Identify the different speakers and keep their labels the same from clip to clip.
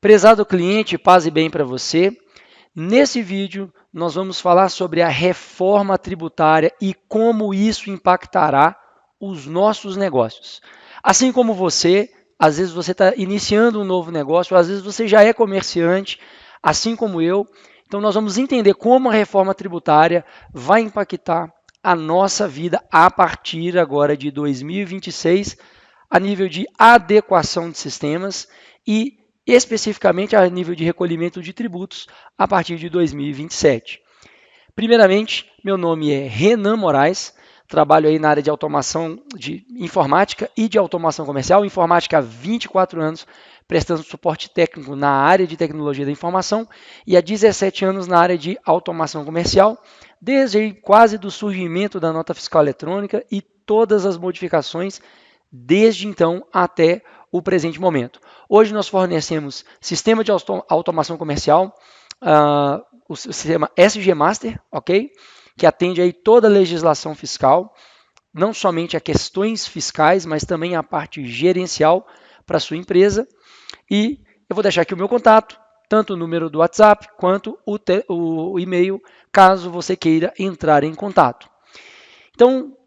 Speaker 1: Prezado cliente, paz e bem para você. Nesse vídeo, nós vamos falar sobre a reforma tributária e como isso impactará os nossos negócios. Assim como você, às vezes você está iniciando um novo negócio, às vezes você já é comerciante, assim como eu. Então, nós vamos entender como a reforma tributária vai impactar a nossa vida a partir agora de 2026, a nível de adequação de sistemas e especificamente a nível de recolhimento de tributos a partir de 2027. Primeiramente, meu nome é Renan Moraes, trabalho aí na área de automação de informática e de automação comercial, informática há 24 anos, prestando suporte técnico na área de tecnologia da informação e há 17 anos na área de automação comercial, desde quase do surgimento da nota fiscal eletrônica e todas as modificações desde então até o presente momento. Hoje nós fornecemos sistema de automação comercial, o sistema SG Master, ok? Que atende aí toda a legislação fiscal, não somente a questões fiscais, mas também a parte gerencial para a sua empresa. E eu vou deixar aqui o meu contato, tanto o número do WhatsApp quanto o e-mail, caso você queira entrar em contato. Então,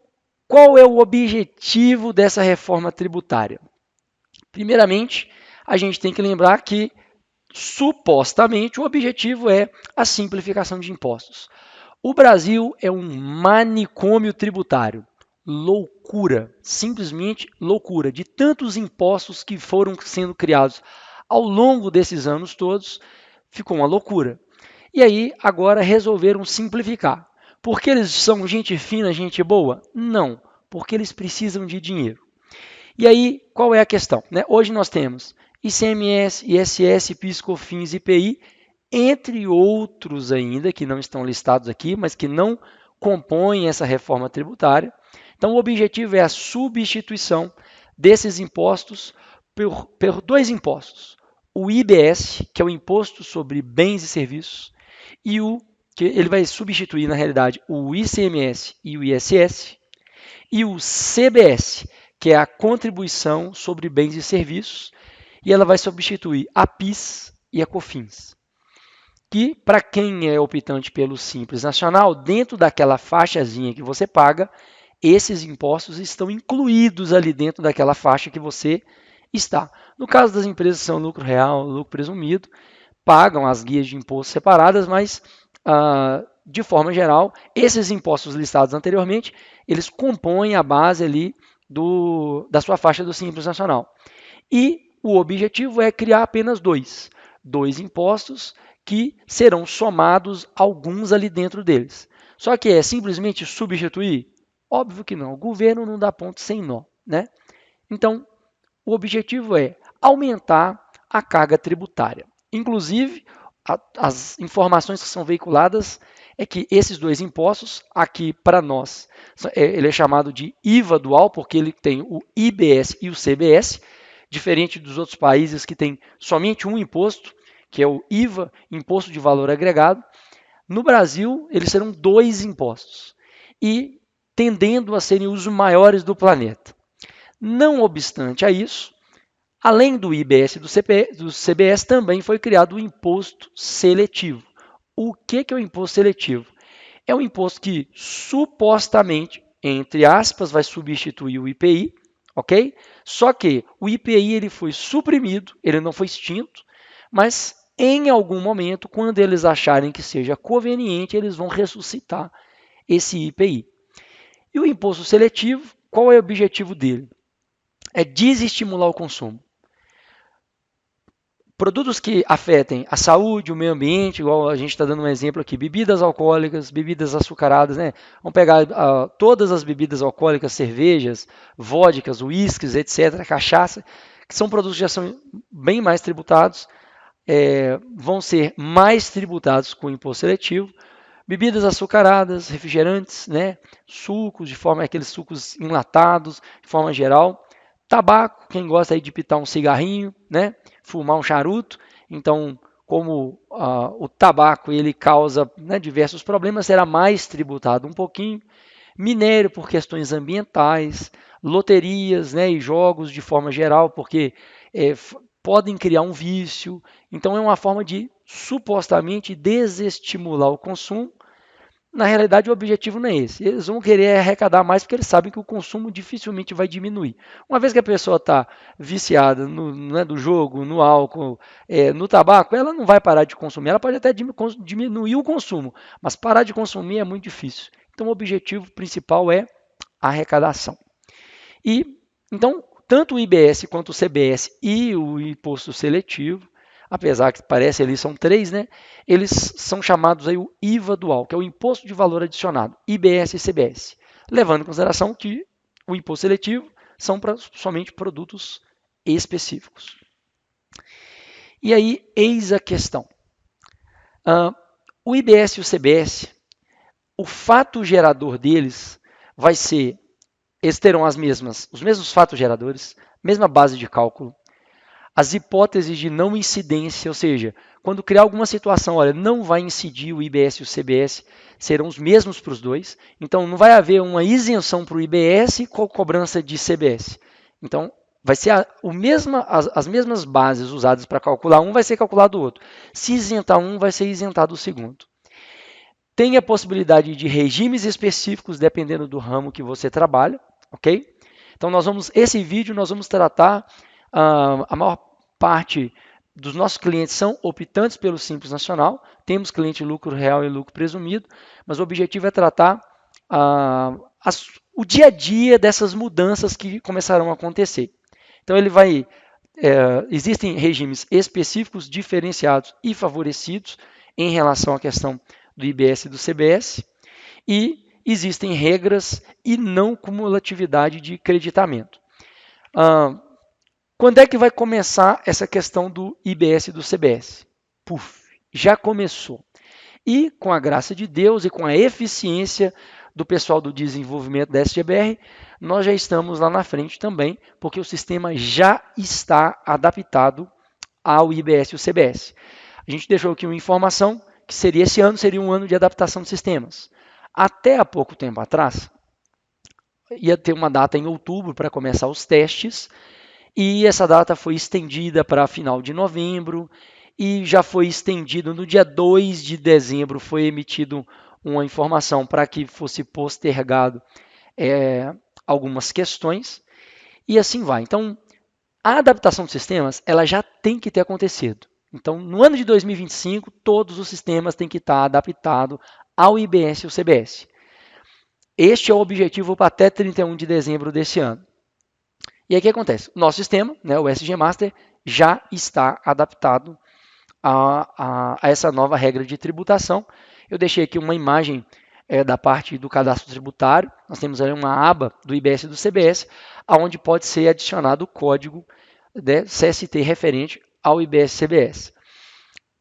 Speaker 1: qual é o objetivo dessa reforma tributária? Primeiramente, a gente tem que lembrar que, supostamente, o objetivo é a simplificação de impostos. O Brasil é um manicômio tributário. Loucura, simplesmente loucura, de tantos impostos que foram sendo criados ao longo desses anos todos, ficou uma loucura. E aí, agora resolveram simplificar. Porque eles são gente fina, gente boa? Não, porque eles precisam de dinheiro. E aí, qual é a questão? Hoje nós temos ICMS, ISS, PIS, COFINS, IPI, entre outros ainda, que não estão listados aqui, mas que não compõem essa reforma tributária. Então, o objetivo é a substituição desses impostos por dois impostos. O IBS, que é o Imposto sobre Bens e Serviços, e que ele vai substituir, na realidade, o ICMS e o ISS, e o CBS, que é a Contribuição sobre Bens e Serviços, e ela vai substituir a PIS e a COFINS. Que, para quem é optante pelo Simples Nacional, dentro daquela faixazinha que você paga, esses impostos estão incluídos ali dentro daquela faixa que você está. No caso das empresas que são lucro real, lucro presumido, pagam as guias de imposto separadas, mas de forma geral, esses impostos listados anteriormente, eles compõem a base ali da sua faixa do Simples Nacional. E o objetivo é criar apenas dois impostos que serão somados alguns ali dentro deles. Só que é simplesmente substituir? Óbvio que não. O governo não dá ponto sem nó, né? Então, o objetivo é aumentar a carga tributária. Inclusive, as informações que são veiculadas é que esses dois impostos, aqui para nós, ele é chamado de IVA dual, porque ele tem o IBS e o CBS, diferente dos outros países que tem somente um imposto, que é o IVA, Imposto de Valor Agregado. No Brasil, eles serão dois impostos e tendendo a serem os maiores do planeta. Não obstante a isso, além do IBS e do CBS, também foi criado o imposto seletivo. O que é o imposto seletivo? É um imposto que supostamente, entre aspas, vai substituir o IPI, ok? Só que o IPI ele foi suprimido, ele não foi extinto, mas em algum momento, quando eles acharem que seja conveniente, eles vão ressuscitar esse IPI. E o imposto seletivo, qual é o objetivo dele? É desestimular o consumo. Produtos que afetem a saúde, o meio ambiente, igual a gente está dando um exemplo aqui, bebidas alcoólicas, bebidas açucaradas, né? Vamos pegar todas as bebidas alcoólicas, cervejas, vodkas, uísques, etc., cachaça, que são produtos que já são bem mais tributados, vão ser mais tributados com o imposto seletivo. Bebidas açucaradas, refrigerantes, né? Sucos, aqueles sucos enlatados, de forma geral. Tabaco, quem gosta aí de pitar um cigarrinho, né? Fumar um charuto. Então, como o tabaco ele causa, né, diversos problemas, será mais tributado um pouquinho. Minério por questões ambientais, loterias, né, e jogos de forma geral, porque podem criar um vício. Então é uma forma de supostamente desestimular o consumo. Na realidade, o objetivo não é esse. Eles vão querer arrecadar mais porque eles sabem que o consumo dificilmente vai diminuir. Uma vez que a pessoa está viciada no jogo, no álcool, no tabaco, ela não vai parar de consumir. Ela pode até diminuir o consumo, mas parar de consumir é muito difícil. Então, o objetivo principal é a arrecadação. E, então, tanto o IBS quanto o CBS e o imposto seletivo, apesar que parece ali são três, né? Eles são chamados aí o IVA dual, que é o Imposto de Valor Adicionado, IBS e CBS, levando em consideração que o imposto seletivo são para somente produtos específicos. E aí, eis a questão. O IBS e o CBS, o fato gerador deles vai ser, eles terão os mesmos fatos geradores, mesma base de cálculo, as hipóteses de não incidência, ou seja, quando criar alguma situação, olha, não vai incidir o IBS e o CBS, serão os mesmos para os dois. Então, não vai haver uma isenção para o IBS com cobrança de CBS. Então, vai ser as mesmas bases usadas para calcular um, vai ser calculado o outro. Se isentar um, vai ser isentado o segundo. Tem a possibilidade de regimes específicos, dependendo do ramo que você trabalha, ok? Então, esse vídeo nós vamos tratar a maior parte dos nossos clientes são optantes pelo Simples Nacional. Temos cliente lucro real e lucro presumido, mas o objetivo é tratar o dia a dia dessas mudanças que começarão a acontecer. Então, existem regimes específicos, diferenciados e favorecidos em relação à questão do IBS e do CBS, e existem regras e não cumulatividade de creditamento. Quando é que vai começar essa questão do IBS e do CBS? Já começou. E com a graça de Deus e com a eficiência do pessoal do desenvolvimento da SGBR, nós já estamos lá na frente também, porque o sistema já está adaptado ao IBS e o CBS. A gente deixou aqui uma informação que esse ano seria um ano de adaptação de sistemas. Até há pouco tempo atrás, ia ter uma data em outubro para começar os testes, e essa data foi estendida para final de novembro e já foi estendido no dia 2 de dezembro, foi emitido uma informação para que fosse postergado algumas questões e assim vai. Então, a adaptação dos sistemas ela já tem que ter acontecido. Então, no ano de 2025, todos os sistemas têm que estar adaptados ao IBS e ao CBS. Este é o objetivo para até 31 de dezembro desse ano. E aí o que acontece? O nosso sistema, né, o SG Master, já está adaptado a essa nova regra de tributação. Eu deixei aqui uma imagem da parte do cadastro tributário. Nós temos aí uma aba do IBS e do CBS, onde pode ser adicionado o código CST referente ao IBS e CBS.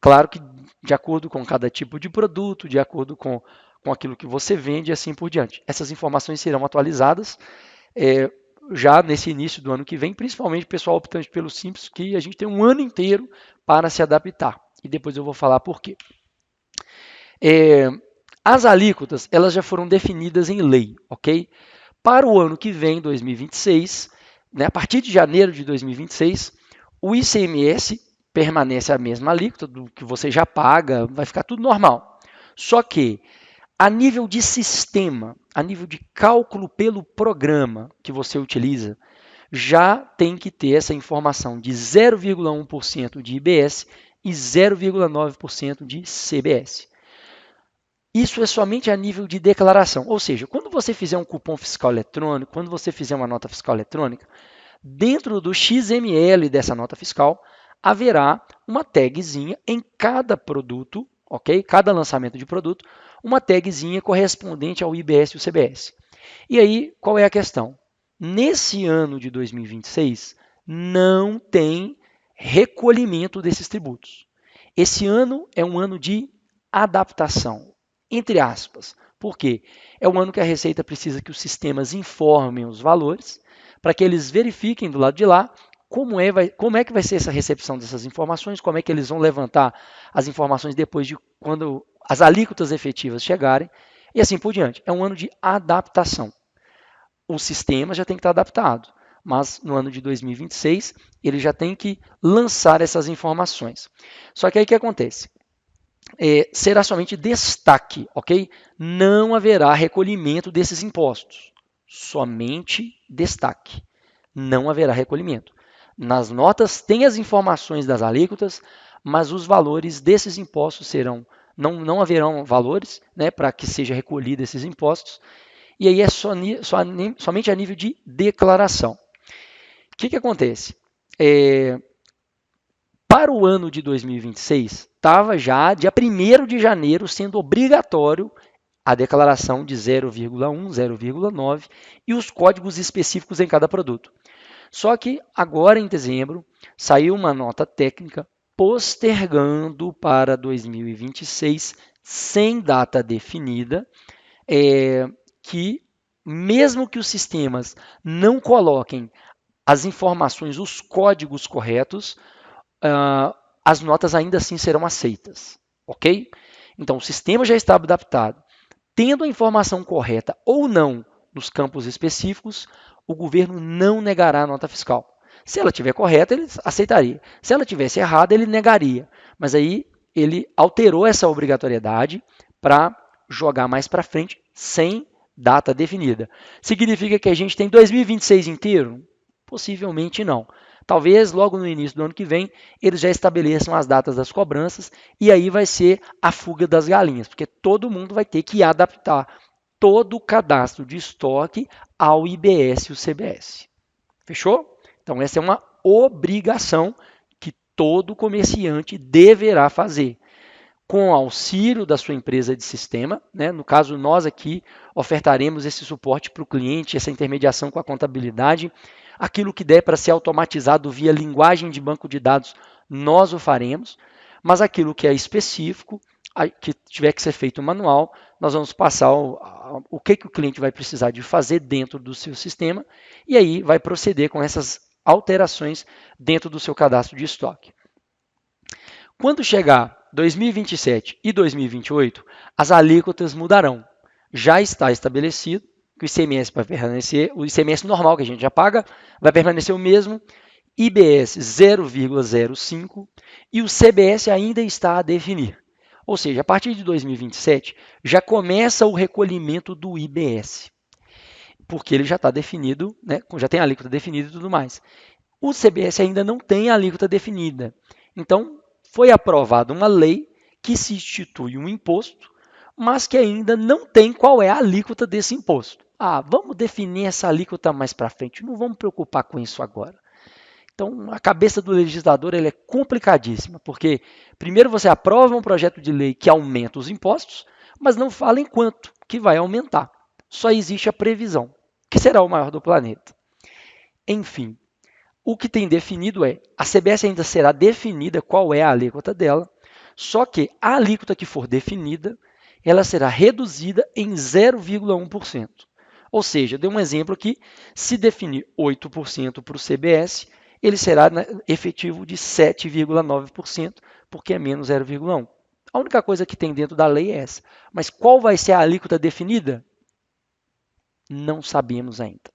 Speaker 1: Claro que de acordo com cada tipo de produto, de acordo com aquilo que você vende e assim por diante. Essas informações serão atualizadas já nesse início do ano que vem, principalmente o pessoal optante pelo Simples, que a gente tem um ano inteiro para se adaptar. E depois eu vou falar por quê. As alíquotas, elas já foram definidas em lei, ok? Para o ano que vem, 2026, né, a partir de janeiro de 2026, o ICMS permanece a mesma alíquota do que você já paga, vai ficar tudo normal. Só que a nível de sistema, a nível de cálculo pelo programa que você utiliza, já tem que ter essa informação de 0,1% de IBS e 0,9% de CBS. Isso é somente a nível de declaração, ou seja, quando você fizer um cupom fiscal eletrônico, quando você fizer uma nota fiscal eletrônica, dentro do XML dessa nota fiscal, haverá uma tagzinha em cada produto, ok? Cada lançamento de produto, uma tagzinha correspondente ao IBS e o CBS. E aí, qual é a questão? Nesse ano de 2026, não tem recolhimento desses tributos. Esse ano é um ano de adaptação, entre aspas. Por quê? É um ano que a Receita precisa que os sistemas informem os valores, para que eles verifiquem do lado de lá como é que vai ser essa recepção dessas informações, como é que eles vão levantar as informações depois de quando as alíquotas efetivas chegarem, e assim por diante. É um ano de adaptação. O sistema já tem que estar adaptado. mas no ano de 2026 ele já tem que lançar essas informações. Só que aí o que acontece? Será somente destaque, ok? Não haverá recolhimento desses impostos. Somente destaque. Não haverá recolhimento. Nas notas tem as informações das alíquotas, mas os valores desses impostos serão, não haverão valores, né, para que seja recolhido esses impostos, e aí é somente a nível de declaração. O que acontece? Para o ano de 2026, estava já dia 1º de janeiro sendo obrigatório a declaração de 0,1, 0,9 e os códigos específicos em cada produto. Só que agora em dezembro saiu uma nota técnica postergando para 2026, sem data definida, que mesmo que os sistemas não coloquem as informações, os códigos corretos, as notas ainda assim serão aceitas, ok? Então, o sistema já está adaptado. Tendo a informação correta ou não nos campos específicos, o governo não negará a nota fiscal. Se ela estiver correta, ele aceitaria. Se ela tivesse errada, ele negaria. Mas aí ele alterou essa obrigatoriedade para jogar mais para frente sem data definida. Significa que a gente tem 2026 inteiro? Possivelmente não. Talvez logo no início do ano que vem eles já estabeleçam as datas das cobranças e aí vai ser a fuga das galinhas, porque todo mundo vai ter que adaptar todo o cadastro de estoque ao IBS e o CBS. Fechou? Então essa é uma obrigação que todo comerciante deverá fazer, com auxílio da sua empresa de sistema, né? No caso, nós aqui ofertaremos esse suporte para o cliente, essa intermediação com a contabilidade. Aquilo que der para ser automatizado via linguagem de banco de dados, nós o faremos, mas aquilo que é específico, que tiver que ser feito manual, nós vamos passar o que o cliente vai precisar de fazer dentro do seu sistema e aí vai proceder com essas alterações dentro do seu cadastro de estoque. Quando chegar 2027 e 2028, as alíquotas mudarão. Já está estabelecido que o ICMS vai permanecer, o ICMS normal que a gente já paga, vai permanecer o mesmo, IBS 0,05 e o CBS ainda está a definir. Ou seja, a partir de 2027 já começa o recolhimento do IBS, porque ele já está definido, né, já tem a alíquota definida e tudo mais. O CBS ainda não tem a alíquota definida. Então, foi aprovada uma lei que se institui um imposto, mas que ainda não tem qual é a alíquota desse imposto. Vamos definir essa alíquota mais para frente, não vamos preocupar com isso agora. Então, a cabeça do legislador é complicadíssima, porque primeiro você aprova um projeto de lei que aumenta os impostos, mas não fala em quanto que vai aumentar. Só existe a previsão, que será o maior do planeta. Enfim, o que tem definido a CBS ainda será definida qual é a alíquota dela, só que a alíquota que for definida, ela será reduzida em 0,1%. Ou seja, dei um exemplo aqui, se definir 8% para o CBS, ele será efetivo de 7,9%, porque é menos 0,1%. A única coisa que tem dentro da lei é essa. Mas qual vai ser a alíquota definida? Não sabemos ainda.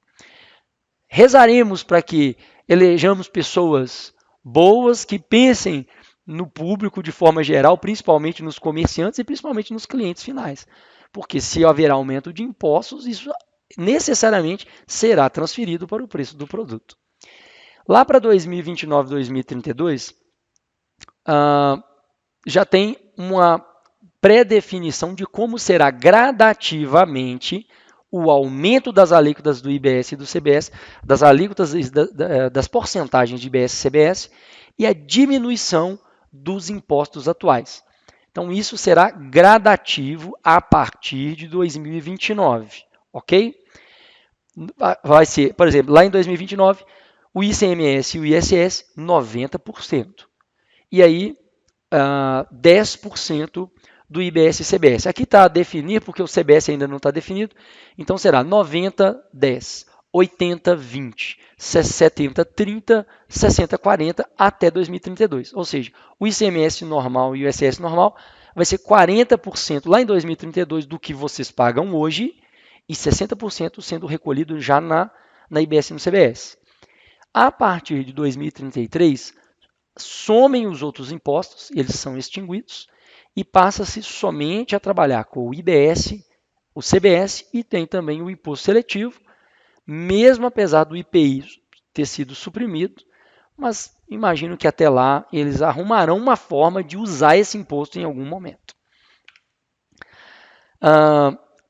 Speaker 1: Rezaremos para que elejamos pessoas boas que pensem no público de forma geral, principalmente nos comerciantes e principalmente nos clientes finais. Porque se haverá aumento de impostos, isso necessariamente será transferido para o preço do produto. Lá para 2029, 2032, já tem uma pré-definição de como será gradativamente o aumento das alíquotas do IBS e do CBS, das alíquotas das porcentagens de IBS e CBS e a diminuição dos impostos atuais. Então, isso será gradativo a partir de 2029, ok? Vai ser, por exemplo, lá em 2029, o ICMS e o ISS, 90%. E aí, 10% do IBS e CBS. Aqui está a definir, porque o CBS ainda não está definido, então será 90, 10, 80, 20, 70, 30, 60, 40 até 2032. Ou seja, o ICMS normal e o ISS normal vai ser 40% lá em 2032 do que vocês pagam hoje e 60% sendo recolhido já na IBS e no CBS. A partir de 2033, somem os outros impostos, eles são extinguidos, e passa-se somente a trabalhar com o IBS, o CBS e tem também o imposto seletivo, mesmo apesar do IPI ter sido suprimido, mas imagino que até lá eles arrumarão uma forma de usar esse imposto em algum momento.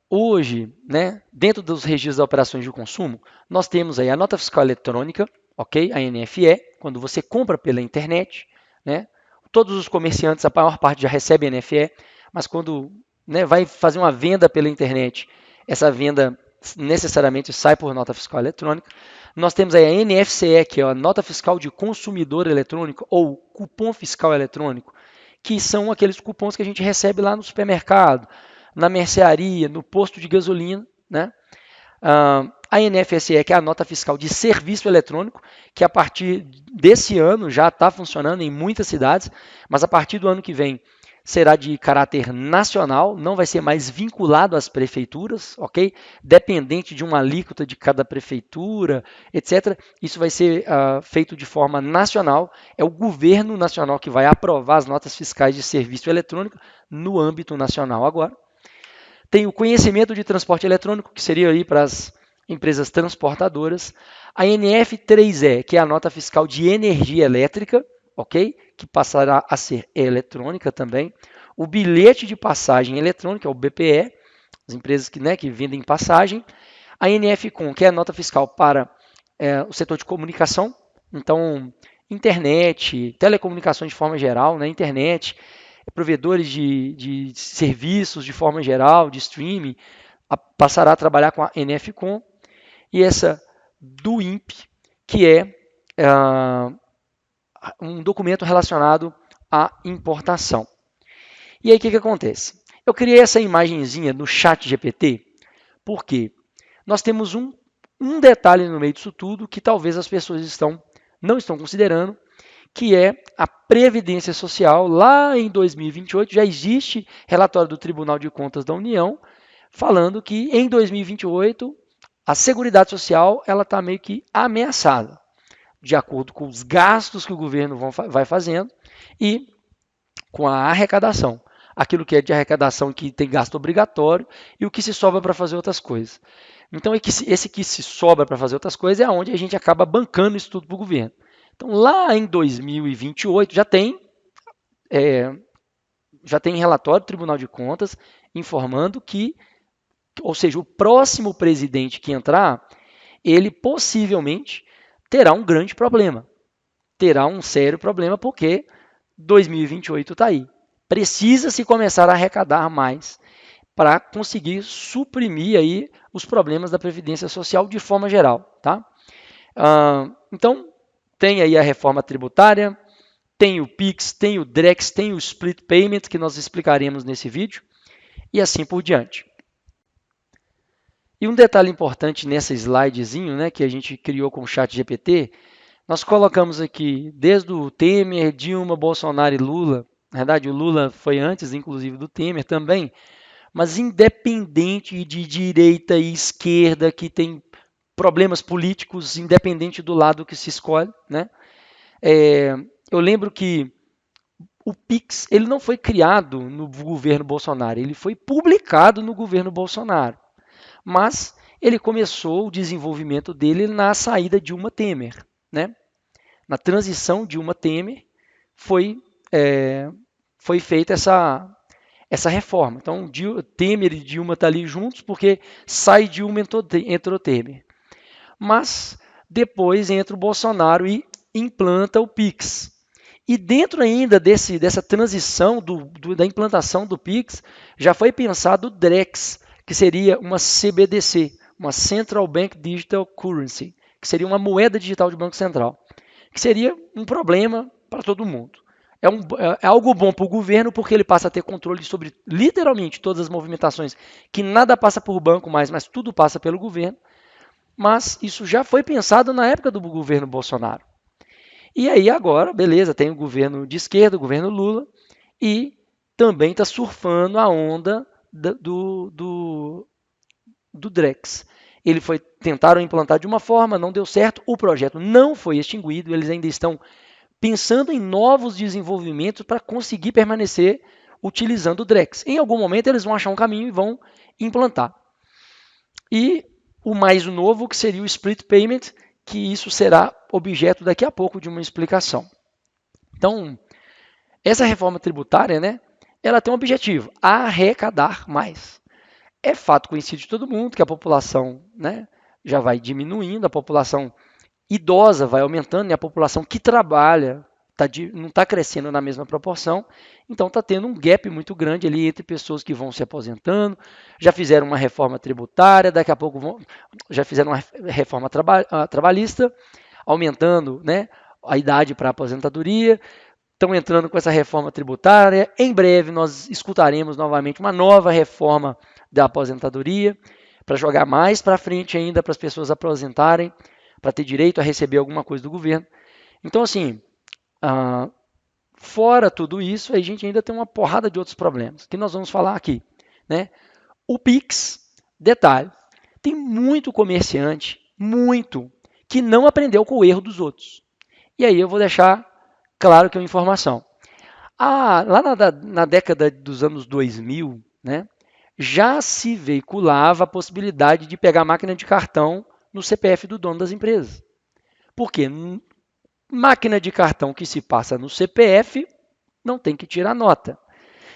Speaker 1: Hoje, né, dentro dos registros de operações de consumo, nós temos aí a nota fiscal eletrônica, ok? A NFE, quando você compra pela internet, né? Todos os comerciantes, a maior parte já recebe NFE, mas quando, né, vai fazer uma venda pela internet, essa venda necessariamente sai por nota fiscal eletrônica. Nós temos aí a NFCE, que é a nota fiscal de consumidor eletrônico ou cupom fiscal eletrônico, que são aqueles cupons que a gente recebe lá no supermercado, na mercearia, no posto de gasolina, né? A NFSE, que é a nota fiscal de serviço eletrônico, que a partir desse ano já está funcionando em muitas cidades, mas a partir do ano que vem será de caráter nacional, não vai ser mais vinculado às prefeituras, ok? Dependente de uma alíquota de cada prefeitura, etc. Isso vai ser feito de forma nacional. É o governo nacional que vai aprovar as notas fiscais de serviço eletrônico no âmbito nacional agora. Tem o conhecimento de transporte eletrônico, que seria aí para as empresas transportadoras. A NF3E, que é a nota fiscal de energia elétrica, ok? Que passará a ser eletrônica também. O bilhete de passagem eletrônica, o BPE, as empresas que, né, que vendem passagem. A NFCom, que é a nota fiscal para o setor de comunicação. Então, internet, telecomunicações de forma geral, né, internet, provedores de serviços de forma geral, de streaming, passará a trabalhar com a NFCom, e essa do INPE, que é um documento relacionado à importação. E aí o que acontece? Eu criei essa imagenzinha no chat GPT, porque nós temos um detalhe no meio disso tudo que talvez as pessoas não estão considerando, que é a Previdência Social. Lá em 2028 já existe relatório do Tribunal de Contas da União falando que em 2028 a Seguridade Social ela está meio que ameaçada, de acordo com os gastos que o governo vai fazendo e com a arrecadação. Aquilo que é de arrecadação que tem gasto obrigatório e o que se sobra para fazer outras coisas. Então, esse que se sobra para fazer outras coisas é onde a gente acaba bancando isso tudo para o governo. Então, lá em 2028 já tem relatório do Tribunal de Contas informando que, ou seja, o próximo presidente que entrar, ele possivelmente terá um grande problema. Terá um sério problema porque 2028 está aí. Precisa-se começar a arrecadar mais para conseguir suprimir aí os problemas da Previdência Social de forma geral. Tá? Então, tem aí a reforma tributária, tem o PIX, tem o DREX, tem o Split Payment, que nós explicaremos nesse vídeo, e assim por diante. E um detalhe importante nessa slidezinho, né, que a gente criou com o chat GPT, nós colocamos aqui desde o Temer, Dilma, Bolsonaro e Lula. Na verdade, o Lula foi antes, inclusive, do Temer também, mas independente de direita e esquerda, que tem problemas políticos, independente do lado que se escolhe, né? Eu lembro que o Pix ele não foi criado no governo Bolsonaro, ele foi publicado no governo Bolsonaro. Mas ele começou o desenvolvimento dele na saída de Dilma Temer, né? Na transição de Dilma Temer foi feita essa reforma. Então, Temer e Dilma estão ali juntos porque sai Dilma, entrou Temer. Mas depois entra o Bolsonaro e implanta o Pix. E dentro ainda dessa transição da implantação do Pix, já foi pensado o DREX, que seria uma CBDC, uma Central Bank Digital Currency, que seria uma moeda digital de Banco Central, que seria um problema para todo mundo. É algo bom para o governo porque ele passa a ter controle sobre literalmente todas as movimentações, que nada passa por banco mais, mas tudo passa pelo governo. Mas isso já foi pensado na época do governo Bolsonaro. E aí agora, beleza, tem o governo de esquerda, o governo Lula, e também está surfando a onda do DREX. Tentaram implantar de uma forma, não deu certo, o projeto não foi extinguido, eles ainda estão pensando em novos desenvolvimentos para conseguir permanecer utilizando o Drex. Em algum momento eles vão achar um caminho e vão implantar. E o mais novo, que seria o Split Payment, que isso será objeto daqui a pouco de uma explicação. Então, essa reforma tributária, né, ela tem um objetivo, arrecadar mais. É fato conhecido de todo mundo que a população, né, já vai diminuindo, a população idosa vai aumentando e a população que trabalha não está crescendo na mesma proporção, então está tendo um gap muito grande ali entre pessoas que vão se aposentando, já fizeram uma reforma tributária, daqui a pouco já fizeram uma reforma trabalhista, aumentando, né, a idade para a aposentadoria, estão entrando com essa reforma tributária. Em breve nós escutaremos novamente uma nova reforma da aposentadoria, para jogar mais para frente ainda para as pessoas aposentarem, para ter direito a receber alguma coisa do governo. Então, assim, fora tudo isso, a gente ainda tem uma porrada de outros problemas, que nós vamos falar aqui. Né? O Pix, detalhe, tem muito comerciante, muito, que não aprendeu com o erro dos outros. E aí eu vou deixar claro que é uma informação. Lá na década dos anos 2000, né, já se veiculava a possibilidade de pegar a máquina de cartão no CPF do dono das empresas. Por quê? Máquina de cartão que se passa no CPF não tem que tirar nota.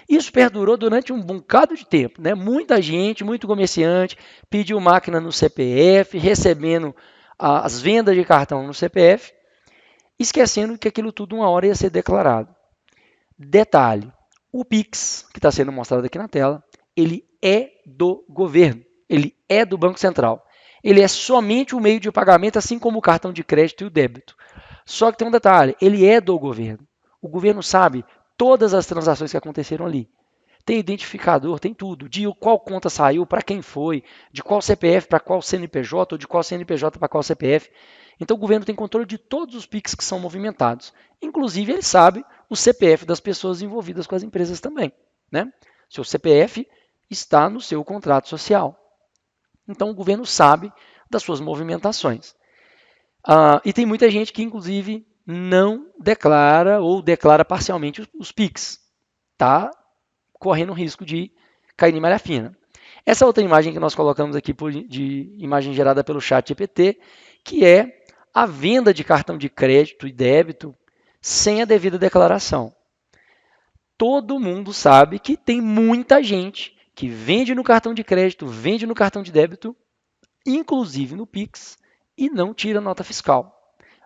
Speaker 1: Isso perdurou durante um bocado de tempo. Né? Muita gente, muito comerciante, pediu máquina no CPF, recebendo as vendas de cartão no CPF, esquecendo que aquilo tudo uma hora ia ser declarado. Detalhe, o Pix, que está sendo mostrado aqui na tela, ele é do governo, ele é do Banco Central. Ele é somente o meio de pagamento, assim como o cartão de crédito e o débito. Só que tem um detalhe, ele é do governo. O governo sabe todas as transações que aconteceram ali. Tem identificador, tem tudo, de qual conta saiu, para quem foi, de qual CPF para qual CNPJ, ou de qual CNPJ para qual CPF. Então o governo tem controle de todos os PIX que são movimentados. Inclusive ele sabe o CPF das pessoas envolvidas com as empresas também. Né? Seu CPF está no seu contrato social. Então o governo sabe das suas movimentações. E tem muita gente que, inclusive, não declara ou declara parcialmente os PIX. Está correndo o risco de cair em malha fina. Essa outra imagem que nós colocamos aqui de imagem gerada pelo chat GPT, que é a venda de cartão de crédito e débito sem a devida declaração. Todo mundo sabe que tem muita gente que vende no cartão de crédito, vende no cartão de débito, inclusive no Pix, e não tira nota fiscal.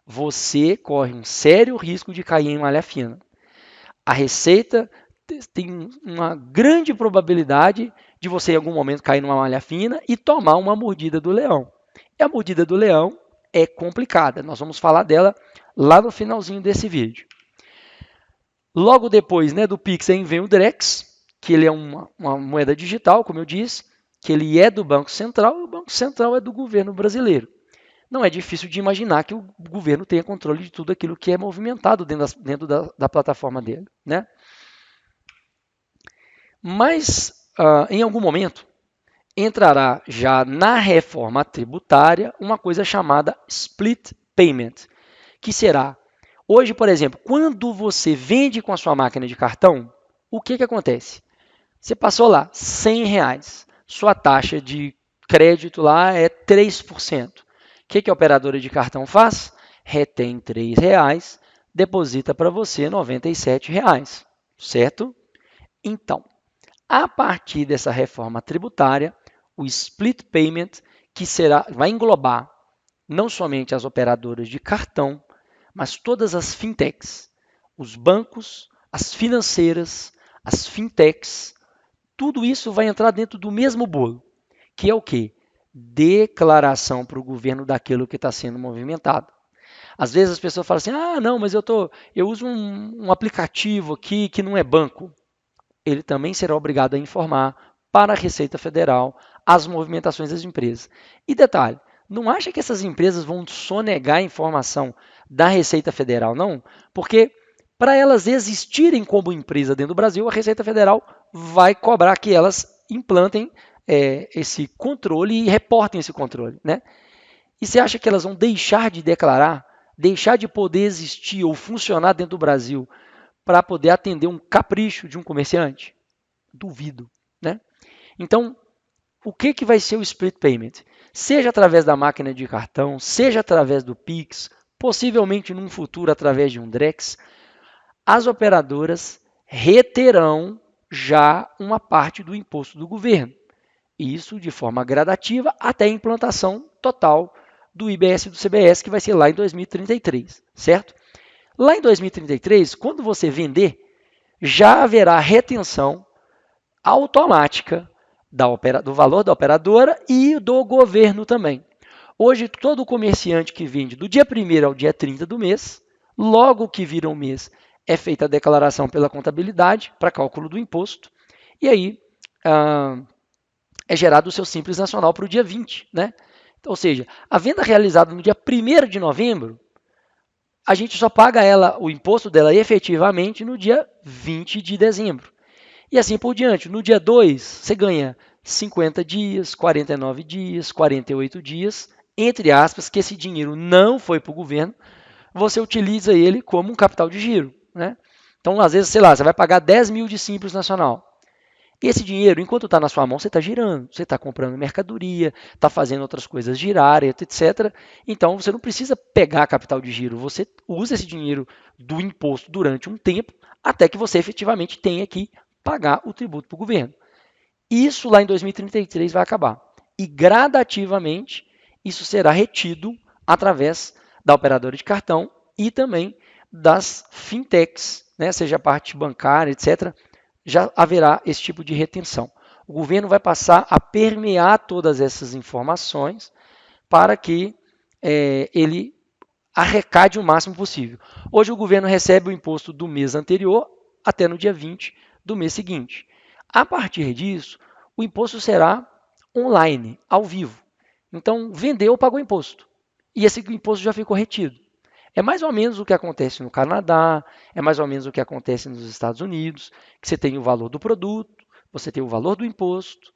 Speaker 1: Você corre um sério risco de cair em malha fina. A Receita tem uma grande probabilidade de você em algum momento cair numa malha fina e tomar uma mordida do leão. E a mordida do leão é complicada. Nós vamos falar dela lá no finalzinho desse vídeo. Logo depois, né, do Pix vem o Drex, que ele é uma moeda digital, como eu disse, que ele é do Banco Central e o Banco Central é do governo brasileiro. Não é difícil de imaginar que o governo tenha controle de tudo aquilo que é movimentado dentro da plataforma dele. Né? Mas, em algum momento, entrará já na reforma tributária uma coisa chamada Split Payment, que será, hoje, por exemplo, quando você vende com a sua máquina de cartão, o que acontece? Você passou lá R$100, sua taxa de crédito lá é 3%. O que a operadora de cartão faz? Retém R$3, deposita para você R$97, certo? Então, a partir dessa reforma tributária, o split payment, que vai englobar não somente as operadoras de cartão, mas todas as fintechs, os bancos, as financeiras, as fintechs, tudo isso vai entrar dentro do mesmo bolo, que é o quê? Declaração para o governo daquilo que está sendo movimentado. Às vezes as pessoas falam assim, não, mas eu uso um aplicativo aqui que não é banco. Ele também será obrigado a informar para a Receita Federal as movimentações das empresas. E detalhe, não acha que essas empresas vão sonegar a informação da Receita Federal, não? Porque para elas existirem como empresa dentro do Brasil, a Receita Federal vai cobrar que elas implantem esse controle e reportem esse controle, né? E você acha que elas vão deixar de declarar, deixar de poder existir ou funcionar dentro do Brasil para poder atender um capricho de um comerciante? Duvido, né? Então, o que vai ser o split payment? Seja através da máquina de cartão, seja através do Pix, possivelmente num futuro através de um Drex, as operadoras reterão já uma parte do imposto do governo. Isso de forma gradativa até a implantação total do IBS e do CBS, que vai ser lá em 2033, certo? Lá em 2033, quando você vender, já haverá retenção automática do valor da operadora e do governo também. Hoje, todo comerciante que vende do dia 1º ao dia 30 do mês, logo que vira um mês, é feita a declaração pela contabilidade para cálculo do imposto, e aí é gerado o seu Simples Nacional para o dia 20. Né? Ou seja, a venda realizada no dia 1º de novembro, a gente só paga o imposto dela efetivamente no dia 20 de dezembro. E assim por diante. No dia 2, você ganha 50 dias, 49 dias, 48 dias, entre aspas, que esse dinheiro não foi para o governo, você utiliza ele como um capital de giro. Né? Então, às vezes, sei lá, você vai pagar 10 mil de Simples Nacional. Esse dinheiro, enquanto está na sua mão, você está girando, você está comprando mercadoria, está fazendo outras coisas girarem, etc. Então, você não precisa pegar capital de giro, você usa esse dinheiro do imposto durante um tempo, até que você efetivamente tenha que pagar o tributo para o governo. Isso lá em 2033 vai acabar. E gradativamente isso será retido através da operadora de cartão e também das fintechs, né? Seja a parte bancária, etc. Já haverá esse tipo de retenção. O governo vai passar a permear todas essas informações para que ele arrecade o máximo possível. Hoje o governo recebe o imposto do mês anterior até no dia 20 do mês seguinte. A partir disso, o imposto será online, ao vivo. Então, vendeu, pagou imposto. E esse imposto já ficou retido. É mais ou menos o que acontece no Canadá, é mais ou menos o que acontece nos Estados Unidos, que você tem o valor do produto, você tem o valor do imposto,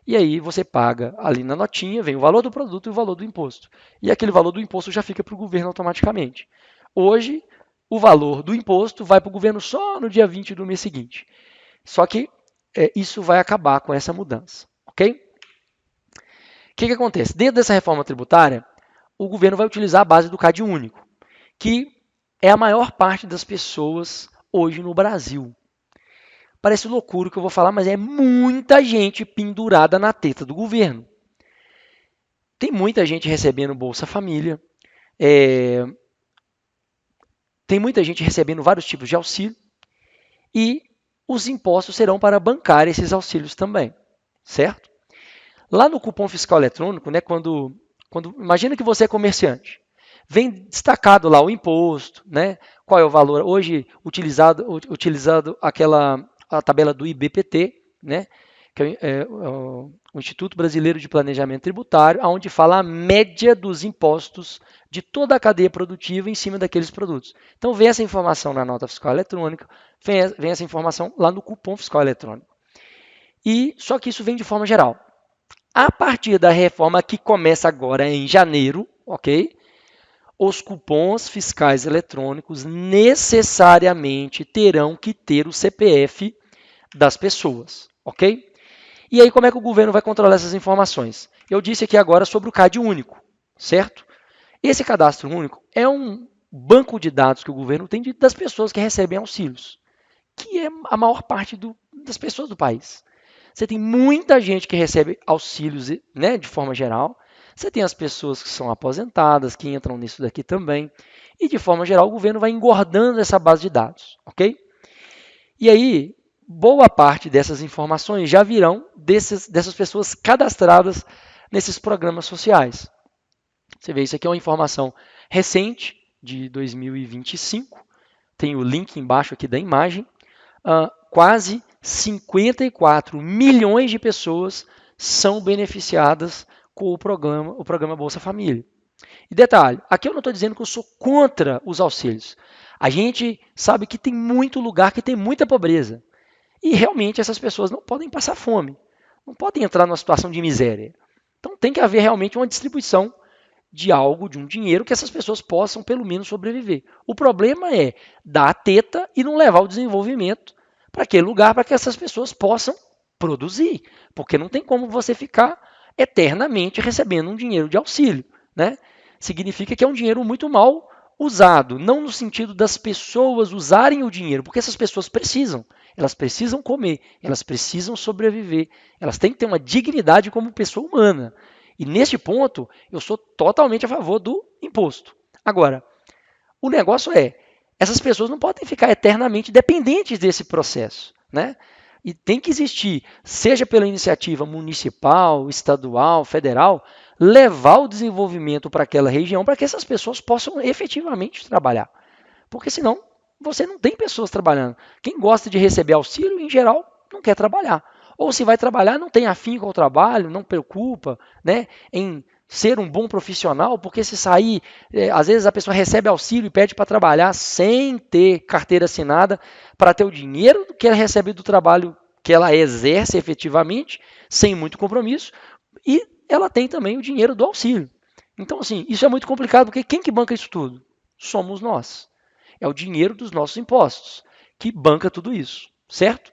Speaker 1: e aí você paga ali na notinha, vem o valor do produto e o valor do imposto. E aquele valor do imposto já fica para o governo automaticamente. Hoje, o valor do imposto vai para o governo só no dia 20 do mês seguinte. Só que isso vai acabar com essa mudança, ok? O que acontece? Dentro dessa reforma tributária, o governo vai utilizar a base do CAD único, que é a maior parte das pessoas hoje no Brasil. Parece loucura o que eu vou falar, mas é muita gente pendurada na teta do governo. Tem muita gente recebendo Bolsa Família, tem muita gente recebendo vários tipos de auxílio e os impostos serão para bancar esses auxílios também, certo? Lá no cupom fiscal eletrônico, né, imagina que você é comerciante, vem destacado lá o imposto, né, qual é o valor hoje utilizado a tabela do IBPT, né, que é o Instituto Brasileiro de Planejamento Tributário, onde fala a média dos impostos de toda a cadeia produtiva em cima daqueles produtos. Então, vem essa informação na nota fiscal eletrônica, vem essa informação lá no cupom fiscal eletrônico. Só que isso vem de forma geral. A partir da reforma que começa agora em janeiro, ok? Os cupons fiscais eletrônicos necessariamente terão que ter o CPF das pessoas, ok? E aí, como é que o governo vai controlar essas informações? Eu disse aqui agora sobre o CAD único, certo? Esse cadastro único é um banco de dados que o governo tem das pessoas que recebem auxílios, que é a maior parte das pessoas do país. Você tem muita gente que recebe auxílios, né, de forma geral. Você tem as pessoas que são aposentadas, que entram nisso daqui também. E, de forma geral, o governo vai engordando essa base de dados, ok? E aí, boa parte dessas informações já virão dessas pessoas cadastradas nesses programas sociais. Você vê, isso aqui é uma informação recente, de 2025. Tem o link embaixo aqui da imagem. Quase 54 milhões de pessoas são beneficiadas com o programa Bolsa Família. E detalhe, aqui eu não estou dizendo que eu sou contra os auxílios. A gente sabe que tem muito lugar que tem muita pobreza. E realmente essas pessoas não podem passar fome. não podem entrar numa situação de miséria. Então tem que haver realmente uma distribuição de algo, de um dinheiro, que essas pessoas possam pelo menos sobreviver. O problema é dar a teta e não levar o desenvolvimento para aquele lugar para que essas pessoas possam produzir. Porque não tem como você ficar eternamente recebendo um dinheiro de auxílio, né? Significa que é um dinheiro muito mal usado, não no sentido das pessoas usarem o dinheiro, porque essas pessoas precisam. Elas precisam comer, elas precisam sobreviver, elas têm que ter uma dignidade como pessoa humana. E neste ponto, eu sou totalmente a favor do imposto. Agora, o negócio é, essas pessoas não podem ficar eternamente dependentes desse processo, né? E tem que existir, seja pela iniciativa municipal, estadual, federal, levar o desenvolvimento para aquela região para que essas pessoas possam efetivamente trabalhar. Porque senão você não tem pessoas trabalhando. Quem gosta de receber auxílio, em geral, não quer trabalhar. Ou se vai trabalhar, não tem afinco ao trabalho, não preocupa, né, em ser um bom profissional, porque se sair, às vezes a pessoa recebe auxílio e pede para trabalhar sem ter carteira assinada, para ter o dinheiro que ela recebe do trabalho que ela exerce efetivamente, sem muito compromisso, e ela tem também o dinheiro do auxílio. Então, assim, isso é muito complicado, porque quem que banca isso tudo? Somos nós. É o dinheiro dos nossos impostos que banca tudo isso, certo?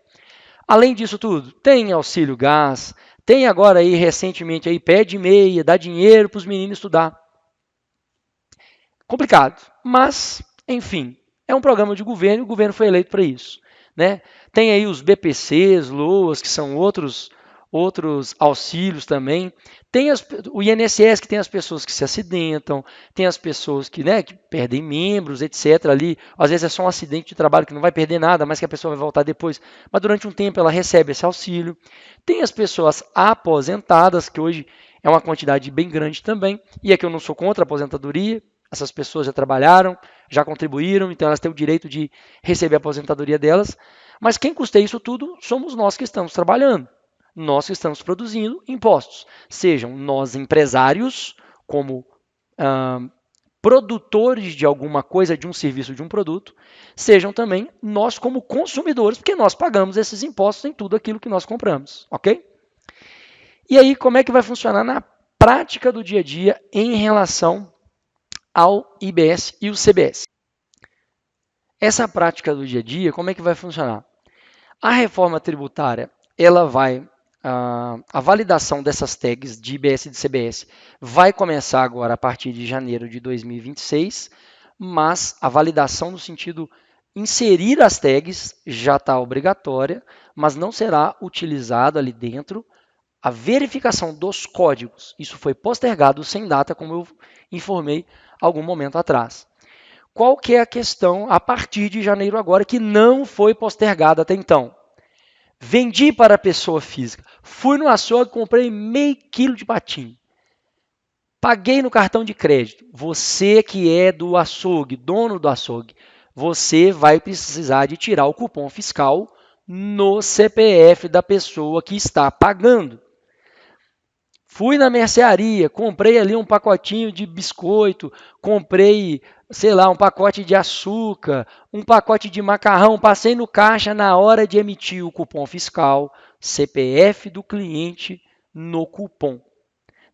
Speaker 1: Além disso tudo, tem auxílio gás, tem agora aí recentemente aí pé de meia, dá dinheiro para os meninos estudar. Complicado, mas enfim, é um programa de governo e o governo foi eleito para isso, né? Tem aí os BPCs, LOAS, que são outros auxílios também. Tem o INSS, que tem as pessoas que se acidentam, tem as pessoas que, né, que perdem membros, etc. ali. Às vezes é só um acidente de trabalho que não vai perder nada, mas que a pessoa vai voltar depois. Mas durante um tempo ela recebe esse auxílio. Tem as pessoas aposentadas, que hoje é uma quantidade bem grande também. E aqui eu não sou contra a aposentadoria. Essas pessoas já trabalharam, já contribuíram, então elas têm o direito de receber a aposentadoria delas. Mas quem custeia isso tudo somos nós que estamos trabalhando. Nós que estamos produzindo impostos, sejam nós empresários, como produtores de alguma coisa, de um serviço, de um produto, sejam também nós como consumidores, porque nós pagamos esses impostos em tudo aquilo que nós compramos, ok? E aí, como é que vai funcionar na prática do dia a dia em relação ao IBS e o CBS? Essa prática do dia a dia, como é que vai funcionar? A reforma tributária, ela vai a validação dessas tags de IBS e de CBS vai começar agora a partir de janeiro de 2026, mas a validação no sentido inserir as tags já está obrigatória, mas não será utilizado ali dentro a verificação dos códigos. Isso foi postergado sem data, como eu informei algum momento atrás. Qual que é a questão a partir de janeiro agora que não foi postergada até então? Vendi para a pessoa física. Fui no açougue, comprei meio quilo de patinho. Paguei no cartão de crédito. Você que é do açougue, dono do açougue, você vai precisar de tirar o cupom fiscal no CPF da pessoa que está pagando. Fui na mercearia, comprei ali um pacotinho de biscoito, comprei, sei lá, um pacote de açúcar, um pacote de macarrão, passei no caixa na hora de emitir o cupom fiscal, CPF do cliente no cupom.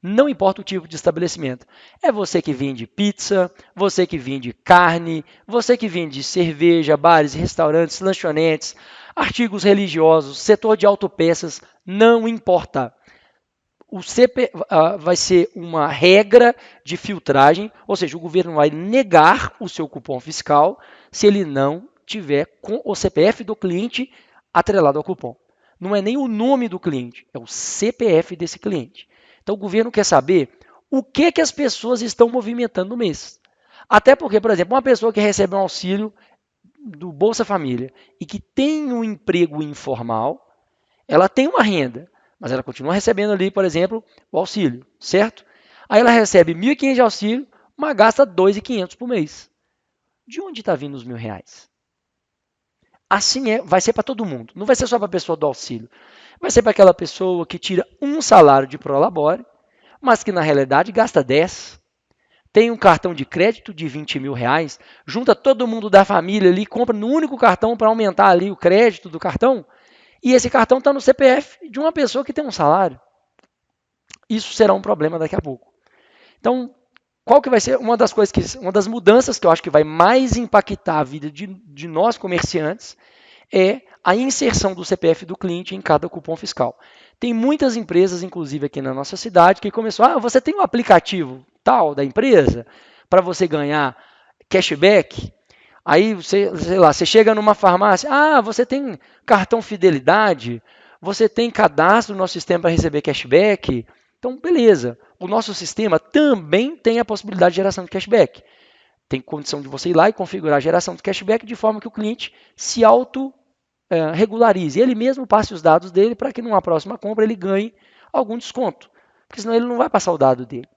Speaker 1: Não importa o tipo de estabelecimento. É você que vende pizza, você que vende carne, você que vende cerveja, bares, restaurantes, lanchonetes, artigos religiosos, setor de autopeças, não importa. O CP, vai ser uma regra de filtragem, ou seja, o governo vai negar o seu cupom fiscal se ele não tiver com o CPF do cliente atrelado ao cupom. Não é nem o nome do cliente, é o CPF desse cliente. Então o governo quer saber o que as pessoas estão movimentando no mês. Até porque, por exemplo, uma pessoa que recebe um auxílio do Bolsa Família e que tem um emprego informal, ela tem uma renda, mas ela continua recebendo ali, por exemplo, o auxílio, certo? Aí ela recebe R$ 1.500 de auxílio, mas gasta R$ 2.500 por mês. De onde está vindo os R$ 1.000? Assim vai ser para todo mundo. Não vai ser só para a pessoa do auxílio. Vai ser para aquela pessoa que tira um salário de prolabore, mas que na realidade gasta 10. Tem um cartão de crédito de R$ 20.000, junta todo mundo da família ali, compra no único cartão para aumentar ali o crédito do cartão, E esse cartão está no CPF de uma pessoa que tem um salário. Isso será um problema daqui a pouco. Então, qual que vai ser uma das mudanças que eu acho que vai mais impactar a vida de nós comerciantes é a inserção do CPF do cliente em cada cupom fiscal. Tem muitas empresas, inclusive aqui na nossa cidade, que começou, você tem um aplicativo tal da empresa para você ganhar cashback? Aí você, sei lá, você chega numa farmácia, você tem cartão fidelidade, você tem cadastro no nosso sistema para receber cashback. Então, beleza. O nosso sistema também tem a possibilidade de geração de cashback. Tem condição de você ir lá e configurar a geração de cashback de forma que o cliente se auto regularize. Ele mesmo passe os dados dele para que numa próxima compra ele ganhe algum desconto. Porque senão ele não vai passar o dado dele.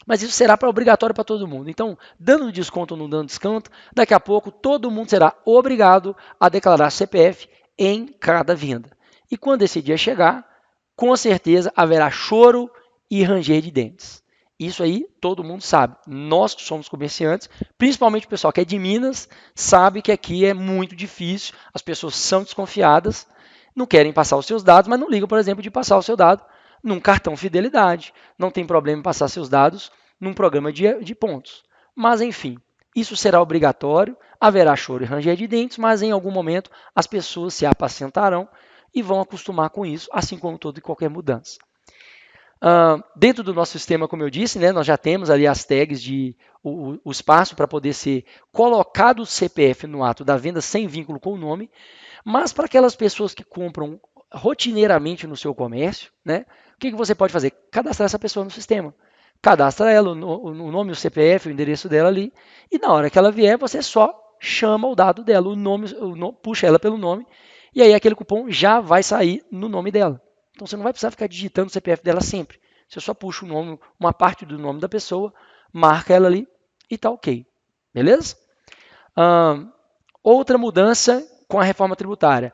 Speaker 1: Mas isso será obrigatório para todo mundo. Então, dando desconto ou não dando desconto, daqui a pouco todo mundo será obrigado a declarar CPF em cada venda. E quando esse dia chegar, com certeza haverá choro e ranger de dentes. Isso aí todo mundo sabe. Nós que somos comerciantes, principalmente o pessoal que é de Minas, sabe que aqui é muito difícil, as pessoas são desconfiadas, não querem passar os seus dados, mas não ligam, por exemplo, de passar o seu dado num cartão fidelidade. Não tem problema em passar seus dados num programa de pontos. Mas, enfim, isso será obrigatório, haverá choro e ranger de dentes, mas em algum momento as pessoas se apacentarão e vão acostumar com isso, assim como toda e qualquer mudança. Dentro do nosso sistema, como eu disse, né, nós já temos ali as tags o espaço para poder ser colocado o CPF no ato da venda sem vínculo com o nome, mas para aquelas pessoas que compram rotineiramente no seu comércio, né, o que você pode fazer? Cadastrar essa pessoa no sistema. Cadastra ela, o nome, o CPF, o endereço dela ali, e na hora que ela vier, você só chama o dado dela, puxa ela pelo nome, e aí aquele cupom já vai sair no nome dela. Então você não vai precisar ficar digitando o CPF dela sempre. Você só puxa o nome, uma parte do nome da pessoa, marca ela ali e tá ok. Beleza? Outra mudança com a reforma tributária.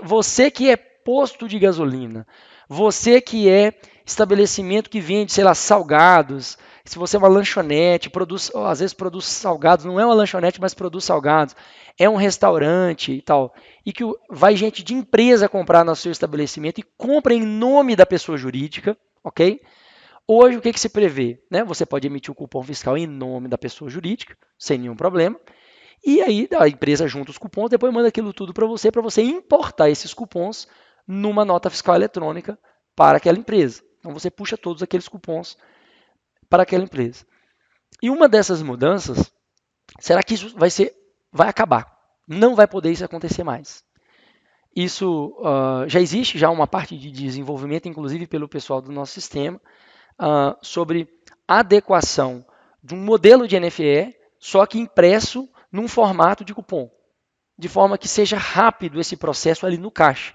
Speaker 1: Você que é posto de gasolina, você que é estabelecimento que vende, sei lá, salgados, se você é uma lanchonete, às vezes produz salgados, não é uma lanchonete, mas produz salgados, é um restaurante e tal, e que vai gente de empresa comprar no seu estabelecimento e compra em nome da pessoa jurídica, ok? Hoje, o que se prevê? Né? Você pode emitir o cupom fiscal em nome da pessoa jurídica, sem nenhum problema, e aí a empresa junta os cupons, depois manda aquilo tudo para você importar esses cupons numa nota fiscal eletrônica para aquela empresa. Então você puxa todos aqueles cupons para aquela empresa. E uma dessas mudanças, será que isso vai acabar? Não vai poder isso acontecer mais. Isso já existe já uma parte de desenvolvimento, inclusive pelo pessoal do nosso sistema, sobre adequação de um modelo de NFE, só que impresso num formato de cupom, de forma que seja rápido esse processo ali no caixa.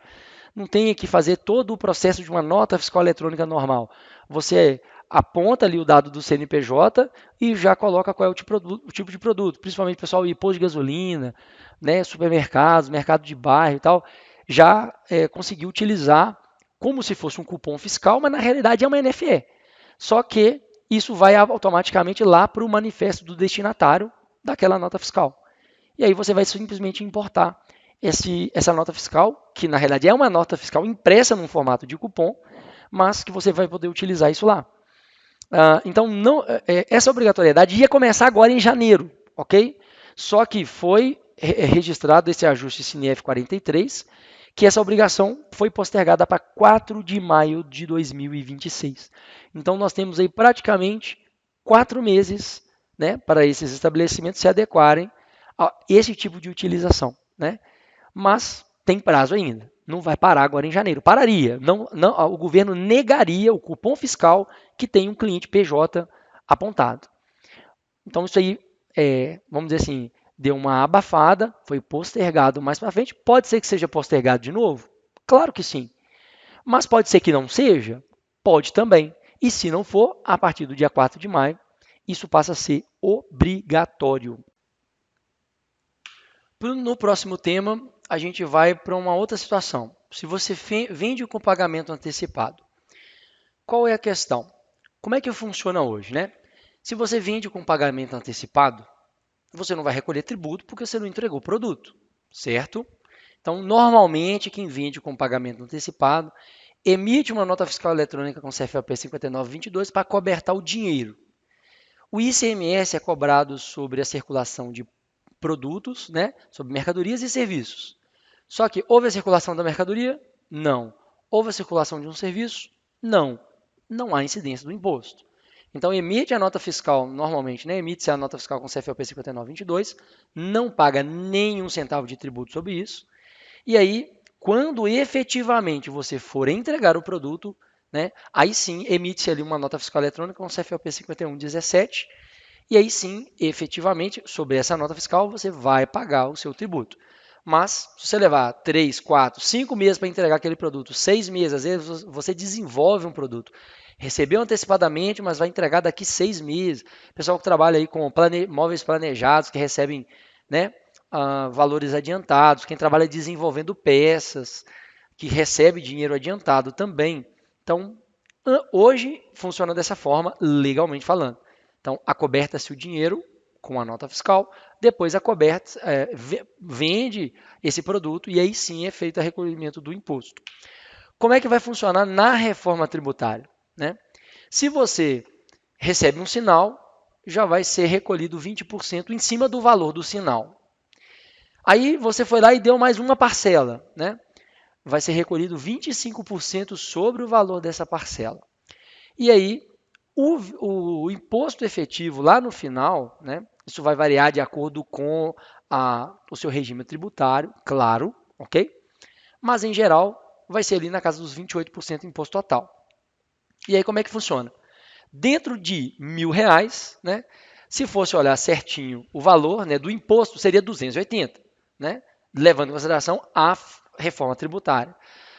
Speaker 1: Não tenha que fazer todo o processo de uma nota fiscal eletrônica normal. Você aponta ali o dado do CNPJ e já coloca qual é o tipo de produto, principalmente o pessoal ir posto de gasolina, né, supermercados, mercado de bairro e tal, já conseguiu utilizar como se fosse um cupom fiscal, mas na realidade é uma NFE. Só que isso vai automaticamente lá para o manifesto do destinatário daquela nota fiscal. E aí você vai simplesmente importar essa nota fiscal, que na realidade é uma nota fiscal impressa num formato de cupom, mas que você vai poder utilizar isso lá. Então, essa obrigatoriedade ia começar agora em janeiro, ok? Só que foi registrado esse ajuste CINEF 43, que essa obrigação foi postergada para 4 de maio de 2026. Então, nós temos aí praticamente 4 meses, né, para esses estabelecimentos se adequarem a esse tipo de utilização, né? Mas tem prazo ainda. Não vai parar agora em janeiro. Pararia. O governo negaria o cupom fiscal que tem um cliente PJ apontado. Então isso aí, vamos dizer assim, deu uma abafada, foi postergado mais para frente. Pode ser que seja postergado de novo? Claro que sim. Mas pode ser que não seja? Pode também. E se não for, a partir do dia 4 de maio, isso passa a ser obrigatório. No próximo tema, a gente vai para uma outra situação. Se você vende com pagamento antecipado, qual é a questão? Como é que funciona hoje, né? Se você vende com pagamento antecipado, você não vai recolher tributo porque você não entregou o produto, certo? Então, normalmente, quem vende com pagamento antecipado emite uma nota fiscal eletrônica com CFAP 5922 para cobertar o dinheiro. O ICMS é cobrado sobre a circulação de produtos, né, sobre mercadorias e serviços. Só que houve a circulação da mercadoria? Não. Houve a circulação de um serviço? Não. Não há incidência do imposto. Então, emite a nota fiscal, normalmente, né, emite-se a nota fiscal com CFLP 5922, não paga nenhum centavo de tributo sobre isso. E aí, quando efetivamente você for entregar o produto, né, aí sim emite-se ali uma nota fiscal eletrônica com CFLP 5117, e aí sim, efetivamente, sobre essa nota fiscal, você vai pagar o seu tributo. Mas, se você levar 3, 4, 5 meses para entregar aquele produto, 6 meses, às vezes você desenvolve um produto, recebeu antecipadamente, mas vai entregar daqui 6 meses. Pessoal que trabalha aí com móveis planejados, que recebem, né, valores adiantados, quem trabalha desenvolvendo peças, que recebe dinheiro adiantado também. Então, hoje funciona dessa forma, legalmente falando. Então, acoberta-se o dinheiro com a nota fiscal, depois vende esse produto e aí sim é feito o recolhimento do imposto. Como é que vai funcionar na reforma tributária? Né? Se você recebe um sinal, já vai ser recolhido 20% em cima do valor do sinal. Aí você foi lá e deu mais uma parcela, né? Vai ser recolhido 25% sobre o valor dessa parcela. E aí, o imposto efetivo lá no final, né, isso vai variar de acordo com o seu regime tributário, claro, ok? Mas, em geral, vai ser ali na casa dos 28% de imposto total. E aí, como é que funciona? Dentro de R$ 1.000, né, se fosse olhar certinho o valor, né, do imposto, seria 280, né, levando em consideração a reforma tributária.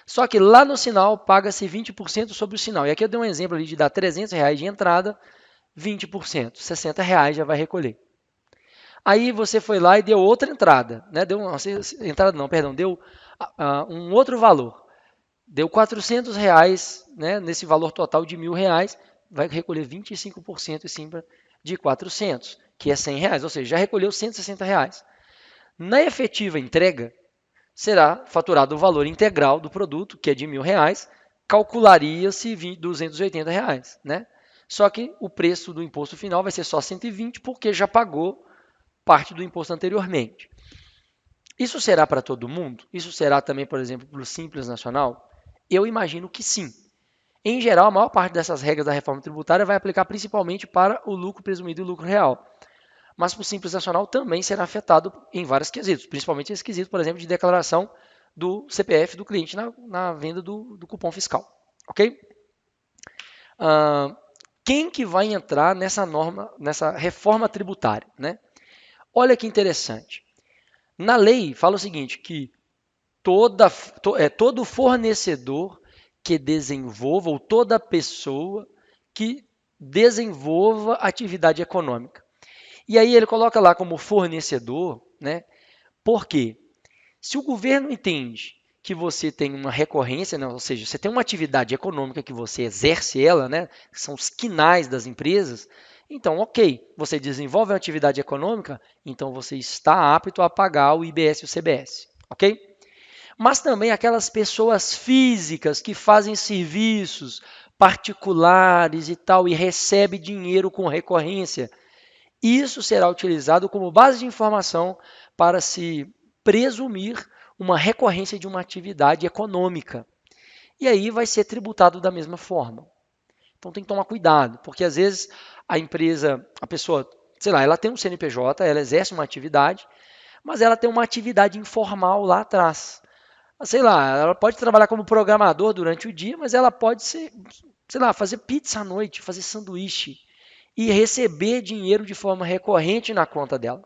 Speaker 1: Só que lá no sinal paga-se 20% sobre o sinal. E aqui eu dei um exemplo ali de dar R$ 300 de entrada, 20%, R$ 60 já vai recolher. Aí você foi lá e deu outra entrada, né? Deu uma entrada não, perdão, deu um outro valor. Deu R$ 400, né? Nesse valor total de R$ 1.000, vai recolher 25% em cima de 400, que é R$ 100, ou seja, já recolheu R$ 160. Na efetiva entrega, será faturado o valor integral do produto, que é de R$ 1.000, calcularia-se R$ 280, né? Só que o preço do imposto final vai ser só 120, porque já pagou parte do imposto anteriormente. Isso será para todo mundo? Isso será também, por exemplo, para o Simples Nacional? Eu imagino que sim. Em geral, a maior parte dessas regras da reforma tributária vai aplicar principalmente para o lucro presumido e o lucro real. Mas para o Simples Nacional também será afetado em vários quesitos, principalmente esse quesito, por exemplo, de declaração do CPF do cliente na venda do cupom fiscal. Ok? Quem que vai entrar nessa norma, nessa reforma tributária? Né? Olha que interessante. Na lei fala o seguinte, que todo fornecedor que desenvolva, ou toda pessoa que desenvolva atividade econômica. E aí ele coloca lá como fornecedor, né? Por quê? Se o governo entende que você tem uma recorrência, né, ou seja, você tem uma atividade econômica que você exerce ela, né, que são os quinais das empresas, então, ok, você desenvolve uma atividade econômica, então você está apto a pagar o IBS e o CBS, ok? Mas também aquelas pessoas físicas que fazem serviços particulares e tal e recebem dinheiro com recorrência, isso será utilizado como base de informação para se presumir uma recorrência de uma atividade econômica. E aí vai ser tributado da mesma forma. Então tem que tomar cuidado, porque às vezes a empresa, a pessoa, sei lá, ela tem um CNPJ, ela exerce uma atividade, mas ela tem uma atividade informal lá atrás. Sei lá, ela pode trabalhar como programador durante o dia, mas ela pode ser, sei lá, fazer pizza à noite, fazer sanduíche e receber dinheiro de forma recorrente na conta dela.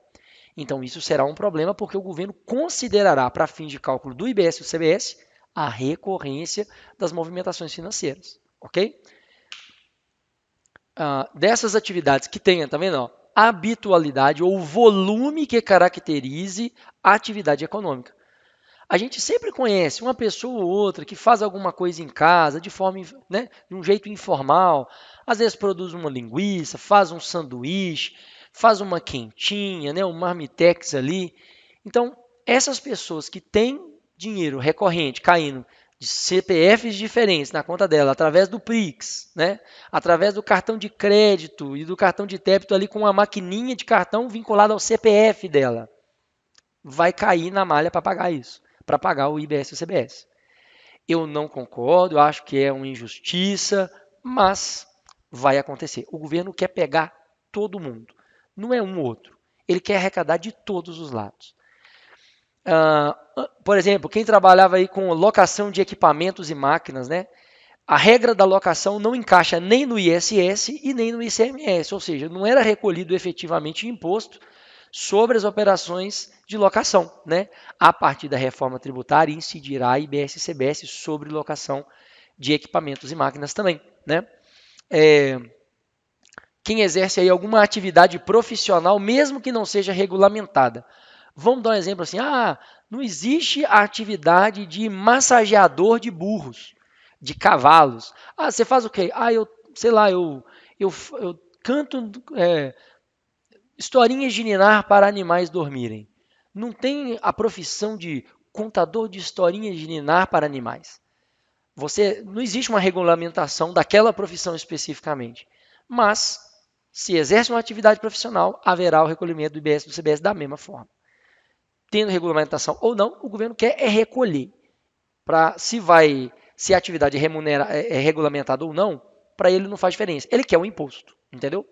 Speaker 1: Então, isso será um problema porque o governo considerará, para fins de cálculo do IBS e do CBS, a recorrência das movimentações financeiras. Ok? Dessas atividades que tenha, tá vendo? Ó, habitualidade ou volume que caracterize a atividade econômica. A gente sempre conhece uma pessoa ou outra que faz alguma coisa em casa de forma, né, de um jeito informal. Às vezes produz uma linguiça, faz um sanduíche, faz uma quentinha, né, um marmitex ali. Então, essas pessoas que têm dinheiro recorrente caindo de CPFs diferentes na conta dela, através do Pix, né? Através do cartão de crédito e do cartão de débito ali com uma maquininha de cartão vinculada ao CPF dela, vai cair na malha para pagar isso, para pagar o IBS e o CBS. Eu não concordo, eu acho que é uma injustiça, mas vai acontecer. O governo quer pegar todo mundo, não é um ou outro. Ele quer arrecadar de todos os lados. Por exemplo, quem trabalhava aí com locação de equipamentos e máquinas, né? A regra da locação não encaixa nem no ISS e nem no ICMS, ou seja, não era recolhido efetivamente imposto sobre as operações de locação, né? A partir da reforma tributária incidirá IBS e CBS sobre locação de equipamentos e máquinas também, né? Quem exerce aí alguma atividade profissional, mesmo que não seja regulamentada. Vamos dar um exemplo assim, não existe a atividade de massageador de burros, de cavalos. Você faz o quê? Eu canto historinhas de ninar para animais dormirem. Não tem a profissão de contador de historinhas de ninar para animais. Não existe uma regulamentação daquela profissão especificamente. Mas, se exerce uma atividade profissional, haverá o recolhimento do IBS e do CBS da mesma forma. Tendo regulamentação ou não, o governo quer recolher. Se a atividade é regulamentada ou não, para ele não faz diferença. Ele quer o imposto, entendeu?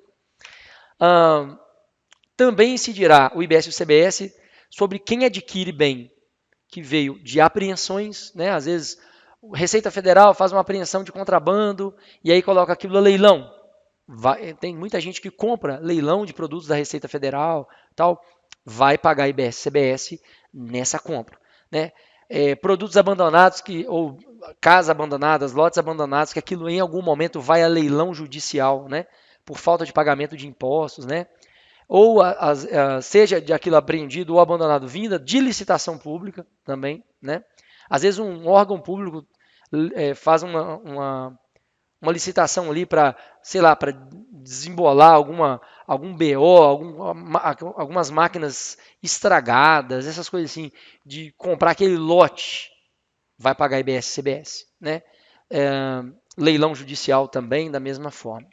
Speaker 1: Também incidirá o IBS e o CBS sobre quem adquire bem que veio de apreensões, né? Às vezes, a Receita Federal faz uma apreensão de contrabando e aí coloca aquilo no leilão. Tem muita gente que compra leilão de produtos da Receita Federal, tal, vai pagar IBS e CBS nessa compra, né? Produtos abandonados ou casas abandonadas, lotes abandonados, que aquilo em algum momento vai a leilão judicial, né? Por falta de pagamento de impostos, né? Ou seja de aquilo apreendido ou abandonado vinda de licitação pública também, né? Às vezes um órgão público faz uma licitação ali para, sei lá, para desembolar algum BO, algumas máquinas estragadas, essas coisas assim, de comprar aquele lote, vai pagar IBS e CBS, né? Leilão judicial também, da mesma forma.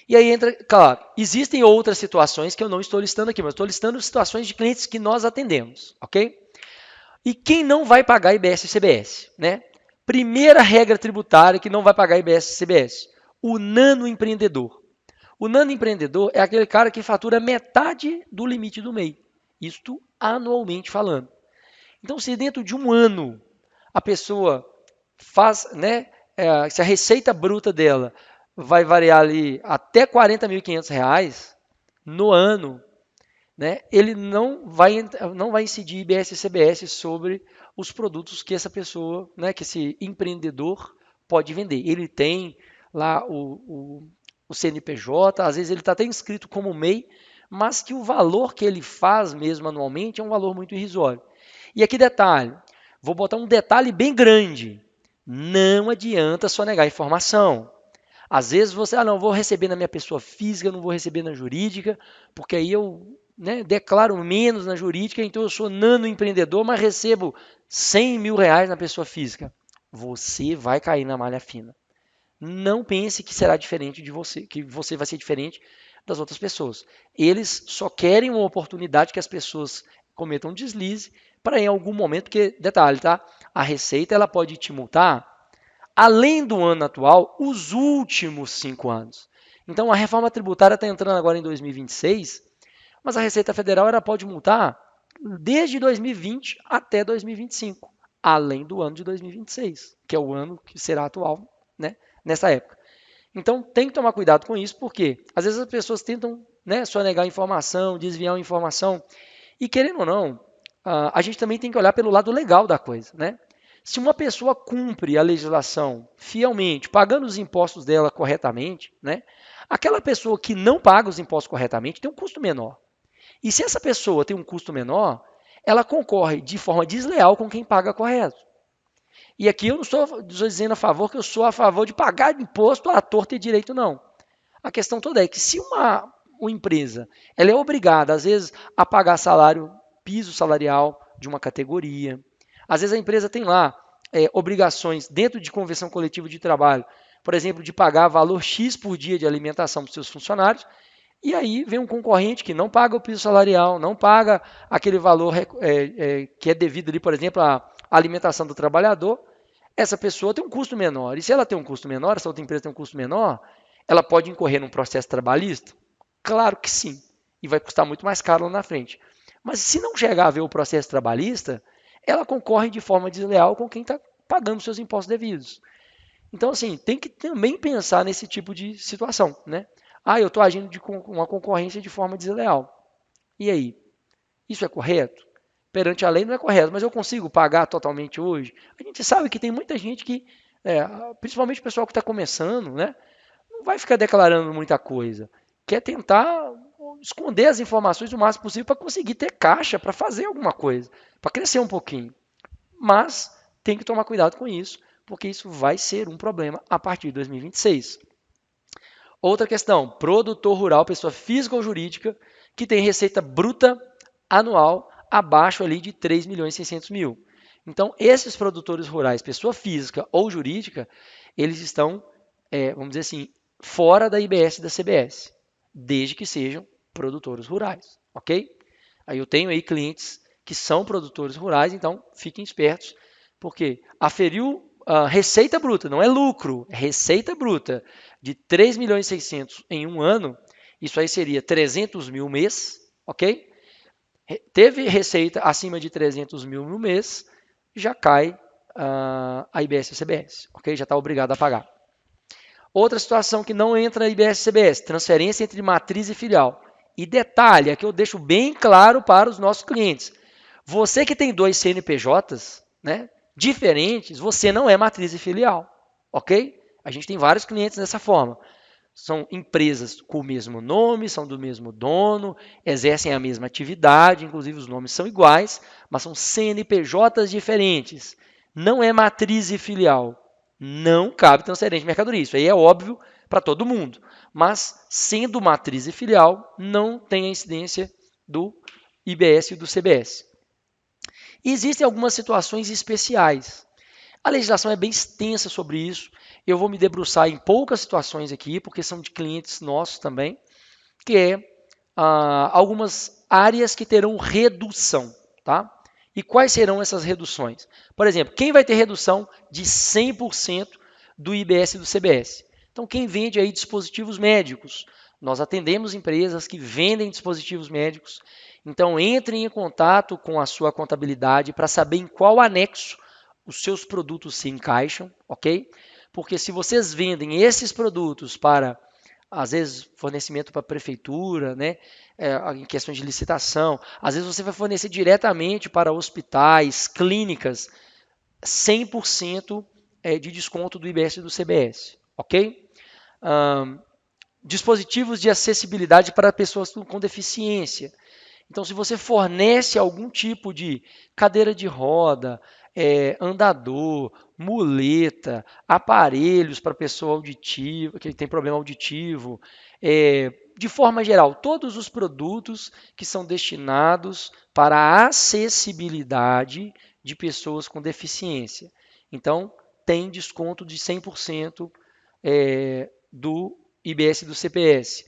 Speaker 1: E aí entra, claro, existem outras situações que eu não estou listando aqui, mas estou listando situações de clientes que nós atendemos, ok? E quem não vai pagar IBS e CBS, né? Primeira regra tributária que não vai pagar IBS e CBS, o nanoempreendedor. O nanoempreendedor é aquele cara que fatura metade do limite do MEI, isto anualmente falando. Então, se dentro de um ano a pessoa faz, né, se a receita bruta dela vai variar ali até R$ 40.500 no ano, né, ele não vai incidir IBS e CBS sobre os produtos que essa pessoa, né, que esse empreendedor pode vender. Ele tem lá o CNPJ, às vezes ele está até inscrito como MEI, mas que o valor que ele faz mesmo anualmente é um valor muito irrisório. E aqui detalhe, vou botar um detalhe bem grande, não adianta só negar informação. Às vezes você, não, vou receber na minha pessoa física, não vou receber na jurídica, porque aí eu, né, declaro menos na jurídica, então eu sou nanoempreendedor, mas recebo R$ 100.000 na pessoa física. Você vai cair na malha fina. Não pense que será diferente de você, que você vai ser diferente das outras pessoas. Eles só querem uma oportunidade que as pessoas cometam deslize para em algum momento, porque, detalhe, tá? A Receita ela pode te multar além do ano atual, os últimos 5 anos. Então, a reforma tributária está entrando agora em 2026, mas a Receita Federal ela pode multar desde 2020 até 2025, além do ano de 2026, que é o ano que será atual, né, nessa época. Então, tem que tomar cuidado com isso, porque às vezes as pessoas tentam, né, sonegar informação, desviar informação, e querendo ou não, a gente também tem que olhar pelo lado legal da coisa, né? Se uma pessoa cumpre a legislação fielmente, pagando os impostos dela corretamente, né, aquela pessoa que não paga os impostos corretamente tem um custo menor. E se essa pessoa tem um custo menor, ela concorre de forma desleal com quem paga correto. E aqui eu não estou dizendo a favor que eu sou a favor de pagar imposto à torta e direito, não. A questão toda é que se uma empresa ela é obrigada, às vezes, a pagar salário, piso salarial de uma categoria, Às vezes a empresa tem lá obrigações dentro de convenção coletiva de trabalho, por exemplo, de pagar valor X por dia de alimentação para os seus funcionários, e aí vem um concorrente que não paga o piso salarial, não paga aquele valor que é devido ali, por exemplo, à alimentação do trabalhador. Essa pessoa tem um custo menor. E se ela tem um custo menor, essa outra empresa tem um custo menor, ela pode incorrer num processo trabalhista? Claro que sim. E vai custar muito mais caro lá na frente. Mas se não chegar a ver o processo trabalhista, ela concorre de forma desleal com quem está pagando seus impostos devidos. Então, assim, tem que também pensar nesse tipo de situação, né? Ah, eu estou agindo com uma concorrência de forma desleal. E aí? Isso é correto? Perante a lei não é correto, mas eu consigo pagar totalmente hoje? A gente sabe que tem muita gente que, principalmente o pessoal que está começando, né? Não vai ficar declarando muita coisa. Quer tentar esconder as informações o máximo possível para conseguir ter caixa para fazer alguma coisa, para crescer um pouquinho. Mas tem que tomar cuidado com isso, porque isso vai ser um problema a partir de 2026. Outra questão, produtor rural, pessoa física ou jurídica, que tem receita bruta anual abaixo ali de 3 milhões e 600 mil. Então, esses produtores rurais, pessoa física ou jurídica, eles estão, vamos dizer assim, fora da IBS e da CBS, desde que sejam produtores rurais, ok? Aí eu tenho aí clientes que são produtores rurais, então fiquem espertos, porque aferiu a receita bruta, não é lucro, é receita bruta de 3 milhões e 600 em um ano, isso aí seria 300 mil mês, ok? Teve receita acima de 300 mil no mês, já cai a IBS e a CBS, ok? Já está obrigado a pagar. Outra situação que não entra na IBS e CBS, transferência entre matriz e filial. E detalhe, aqui eu deixo bem claro para os nossos clientes. Você que tem dois CNPJs, né, diferentes, você não é matriz e filial, ok? A gente tem vários clientes dessa forma. São empresas com o mesmo nome, são do mesmo dono, exercem a mesma atividade, inclusive os nomes são iguais, mas são CNPJs diferentes. Não é matriz e filial. Não cabe transferência de mercadoria. Isso aí é óbvio para todo mundo. Mas, sendo matriz e filial, não tem a incidência do IBS e do CBS. E existem algumas situações especiais. A legislação é bem extensa sobre isso. Eu vou me debruçar em poucas situações aqui, porque são de clientes nossos também, que é algumas áreas que terão redução, tá? E quais serão essas reduções? Por exemplo, quem vai ter redução de 100% do IBS e do CBS? Então, quem vende aí dispositivos médicos? Nós atendemos empresas que vendem dispositivos médicos. Então, entrem em contato com a sua contabilidade para saber em qual anexo os seus produtos se encaixam, ok? Porque se vocês vendem esses produtos para, às vezes, fornecimento para a prefeitura, né? Em questões de licitação, às vezes você vai fornecer diretamente para hospitais, clínicas, 100% de desconto do IBS e do CBS, ok? Dispositivos de acessibilidade para pessoas com deficiência. Então, se você fornece algum tipo de cadeira de roda, andador, muleta, aparelhos para pessoa auditiva, que tem problema auditivo, de forma geral, todos os produtos que são destinados para a acessibilidade de pessoas com deficiência. Então, tem desconto de 100% do IBS e do CPS.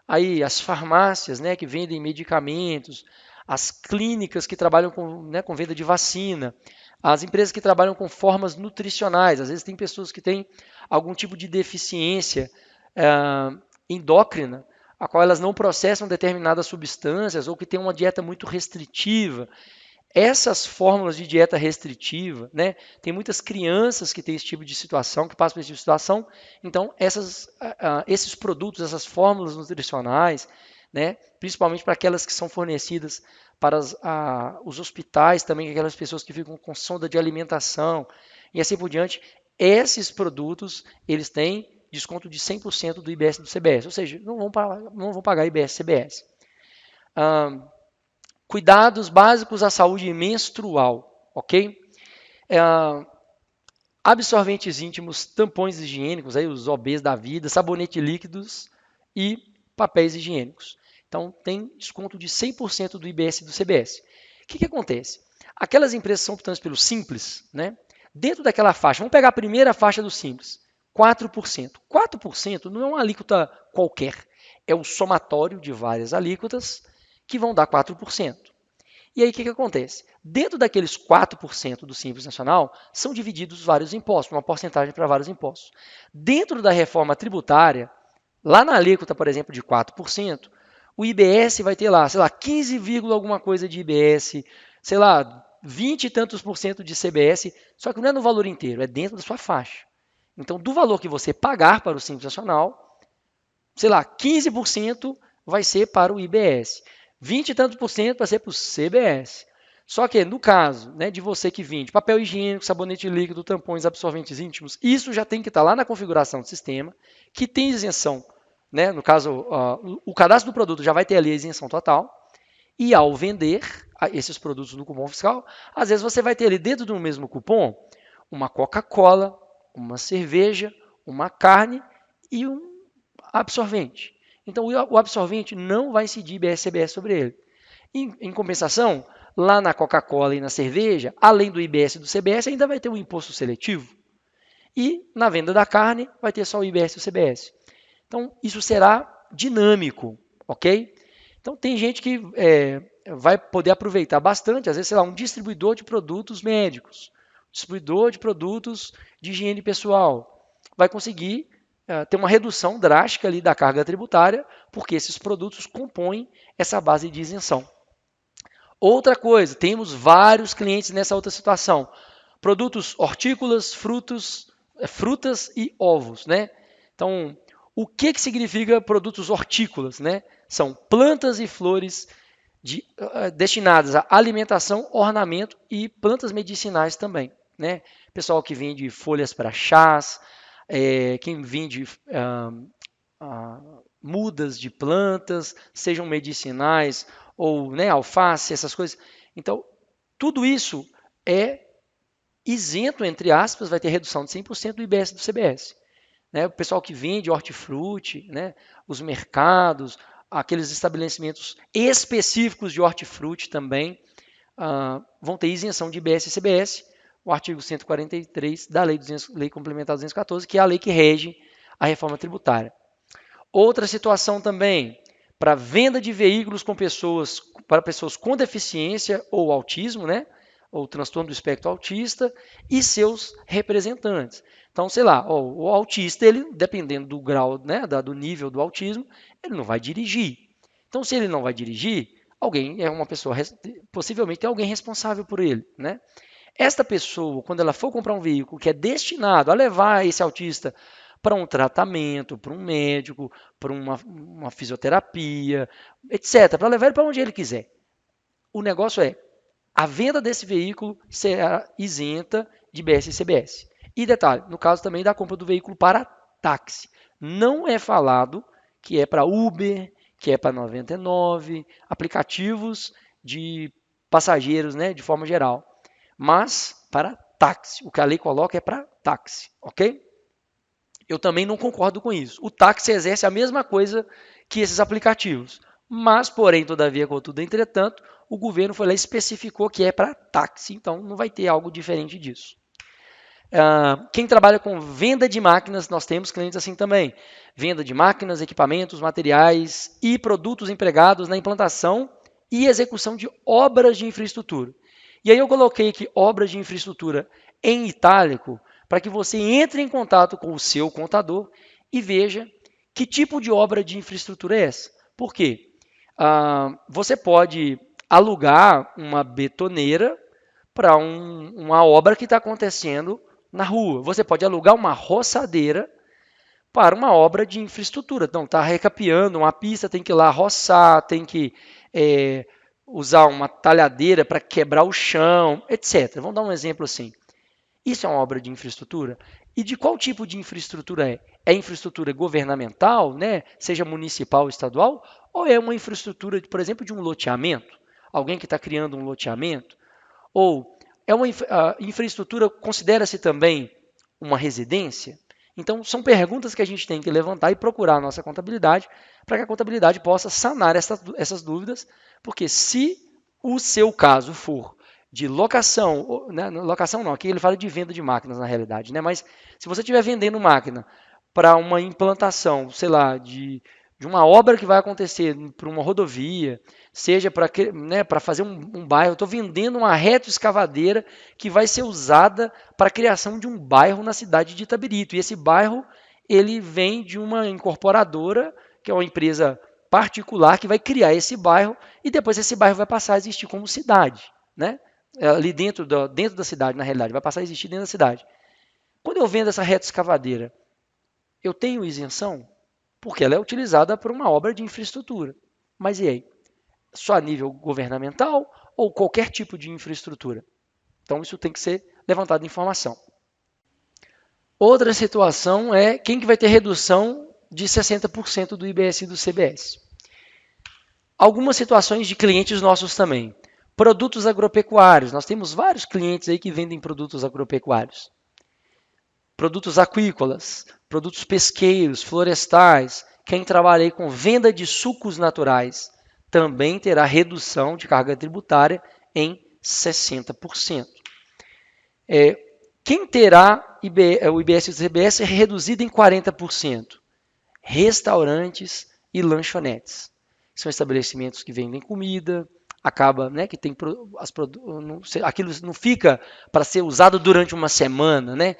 Speaker 1: Aí as farmácias, né, que vendem medicamentos, as clínicas que trabalham com venda de vacina, as empresas que trabalham com formas nutricionais. Às vezes tem pessoas que têm algum tipo de deficiência endócrina, a qual elas não processam determinadas substâncias ou que têm uma dieta muito restritiva. Essas fórmulas de dieta restritiva, né? Tem muitas crianças que têm esse tipo de situação, que passam por esse tipo de situação. Então, esses produtos, essas fórmulas nutricionais, né? Principalmente para aquelas que são fornecidas para os hospitais também, aquelas pessoas que ficam com sonda de alimentação e assim por diante, esses produtos, eles têm desconto de 100% do IBS e do CBS, ou seja, não vão pagar IBS e CBS. Cuidados básicos à saúde menstrual, ok? Absorventes íntimos, tampões higiênicos, aí os OBs da vida, sabonete líquidos e papéis higiênicos. Então, tem desconto de 100% do IBS e do CBS. O que acontece? Aquelas empresas que são optantes pelo Simples, né? Dentro daquela faixa, vamos pegar a primeira faixa do Simples, 4%. 4% não é uma alíquota qualquer, é o somatório de várias alíquotas que vão dar 4%. E aí o que acontece? Dentro daqueles 4% do Simples Nacional, são divididos vários impostos, uma porcentagem para vários impostos. Dentro da reforma tributária, lá na alíquota, por exemplo, de 4%, o IBS vai ter lá, sei lá, 15, alguma coisa de IBS, sei lá, 20 e tantos por cento de CBS, só que não é no valor inteiro, é dentro da sua faixa. Então, do valor que você pagar para o Simples Nacional, sei lá, 15% vai ser para o IBS, 20 e tantos por cento vai ser para o CBS. Só que no caso, né, de você que vende papel higiênico, sabonete líquido, tampões, absorventes íntimos, isso já tem que estar lá na configuração do sistema, que tem isenção, né? No caso, o cadastro do produto já vai ter ali a isenção total, e ao vender esses produtos no cupom fiscal, às vezes você vai ter ali dentro do mesmo cupom uma Coca-Cola, uma cerveja, uma carne e um absorvente. Então, o absorvente não vai incidir IBS-CBS sobre ele. Em compensação, lá na Coca-Cola e na cerveja, além do IBS e do CBS, ainda vai ter um imposto seletivo. E na venda da carne, vai ter só o IBS e o CBS. Então, isso será dinâmico, ok? Então, tem gente que vai poder aproveitar bastante, às vezes, sei lá, um distribuidor de produtos médicos, distribuidor de produtos de higiene pessoal, vai conseguir ter uma redução drástica ali da carga tributária, porque esses produtos compõem essa base de isenção. Outra coisa, temos vários clientes nessa outra situação. Produtos hortícolas, frutas e ovos, né? Então, o que significa produtos hortícolas, né? São plantas e flores destinadas à alimentação, ornamento e plantas medicinais também, né? Pessoal que vende folhas para chás, quem vende mudas de plantas, sejam medicinais ou, né, alface, essas coisas. Então, tudo isso é isento, entre aspas, vai ter redução de 100% do IBS e do CBS. Né? O pessoal que vende hortifruti, né, os mercados, aqueles estabelecimentos específicos de hortifruti também vão ter isenção de IBS e CBS, o artigo 143 da Lei Complementar 214, que é a lei que rege a reforma tributária. Outra situação também, para venda de veículos para pessoas com deficiência ou autismo, né? Ou transtorno do espectro autista, e seus representantes. Então, sei lá, o autista, ele, dependendo do grau, né, do nível do autismo, ele não vai dirigir. Então, se ele não vai dirigir, alguém é uma pessoa, possivelmente tem alguém responsável por ele, né? Esta pessoa, quando ela for comprar um veículo que é destinado a levar esse autista para um tratamento, para um médico, para uma fisioterapia, etc., para levar ele para onde ele quiser. O negócio é, a venda desse veículo será isenta de IBS e CBS. E detalhe, no caso também da compra do veículo para táxi. Não é falado que é para Uber, que é para 99, aplicativos de passageiros, né, de forma geral. Mas para táxi. O que a lei coloca é para táxi, ok? Eu também não concordo com isso. O táxi exerce a mesma coisa que esses aplicativos. Mas, porém, todavia, contudo, entretanto, o governo foi lá e especificou que é para táxi. Então, não vai ter algo diferente disso. Quem trabalha com venda de máquinas, nós temos clientes assim também. Venda de máquinas, equipamentos, materiais e produtos empregados na implantação e execução de obras de infraestrutura. E aí eu coloquei aqui obras de infraestrutura em itálico, para que você entre em contato com o seu contador e veja que tipo de obra de infraestrutura é essa. Por quê? Você pode alugar uma betoneira para uma obra que está acontecendo na rua. Você pode alugar uma roçadeira para uma obra de infraestrutura. Então, está recapeando uma pista, tem que ir lá roçar, tem que usar uma talhadeira para quebrar o chão, etc. Vamos dar um exemplo assim. Isso é uma obra de infraestrutura? E de qual tipo de infraestrutura é? É infraestrutura governamental, né? Seja municipal ou estadual? Ou é uma infraestrutura, por exemplo, de um loteamento? Alguém que está criando um loteamento? Ou é uma infraestrutura, considera-se também uma residência? Então, são perguntas que a gente tem que levantar e procurar a nossa contabilidade para que a contabilidade possa sanar essas dúvidas, porque se o seu caso for de locação, né? Locação não, aqui ele fala de venda de máquinas na realidade, né? Mas se você estiver vendendo máquina para uma implantação, sei lá, de uma obra que vai acontecer para uma rodovia, seja para, né, para fazer um bairro, eu estou vendendo uma retroescavadeira que vai ser usada para a criação de um bairro na cidade de Itabirito. E esse bairro ele vem de uma incorporadora, que é uma empresa particular que vai criar esse bairro e depois esse bairro vai passar a existir como cidade, né? Ali dentro da cidade, na realidade, vai passar a existir dentro da cidade. Quando eu vendo essa retroescavadeira, eu tenho isenção? Porque ela é utilizada para uma obra de infraestrutura. Mas e aí? Só a nível governamental ou qualquer tipo de infraestrutura? Então isso tem que ser levantado em informação. Outra situação é quem que vai ter redução de 60% do IBS e do CBS. Algumas situações de clientes nossos também. Produtos agropecuários. Nós temos vários clientes aí que vendem produtos agropecuários. Produtos aquícolas, produtos pesqueiros, florestais. Quem trabalha aí com venda de sucos naturais também terá redução de carga tributária em 60%. Quem terá o IBS e o CBS reduzido em 40%? Restaurantes e lanchonetes. São estabelecimentos que vendem comida, acaba, né, que tem aquilo não fica para ser usado durante uma semana, né?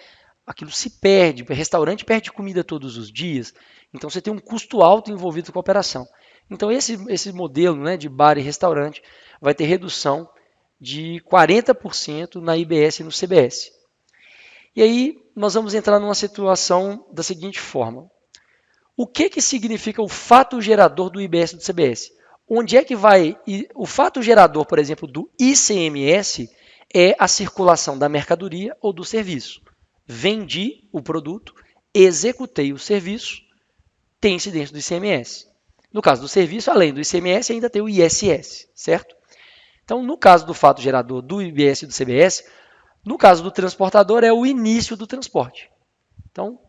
Speaker 1: Aquilo se perde, o restaurante perde comida todos os dias, então você tem um custo alto envolvido com a operação. Então esse modelo, né, de bar e restaurante vai ter redução de 40% na IBS e no CBS. E aí nós vamos entrar numa situação da seguinte forma. O que significa o fato gerador do IBS e do CBS? Onde é que vai... O fato gerador, por exemplo, do ICMS é a circulação da mercadoria ou do serviço. Vendi o produto, executei o serviço, tem incidência do ICMS. No caso do serviço, além do ICMS, ainda tem o ISS, certo? Então, no caso do fato gerador do IBS e do CBS, no caso do transportador, é o início do transporte. Então,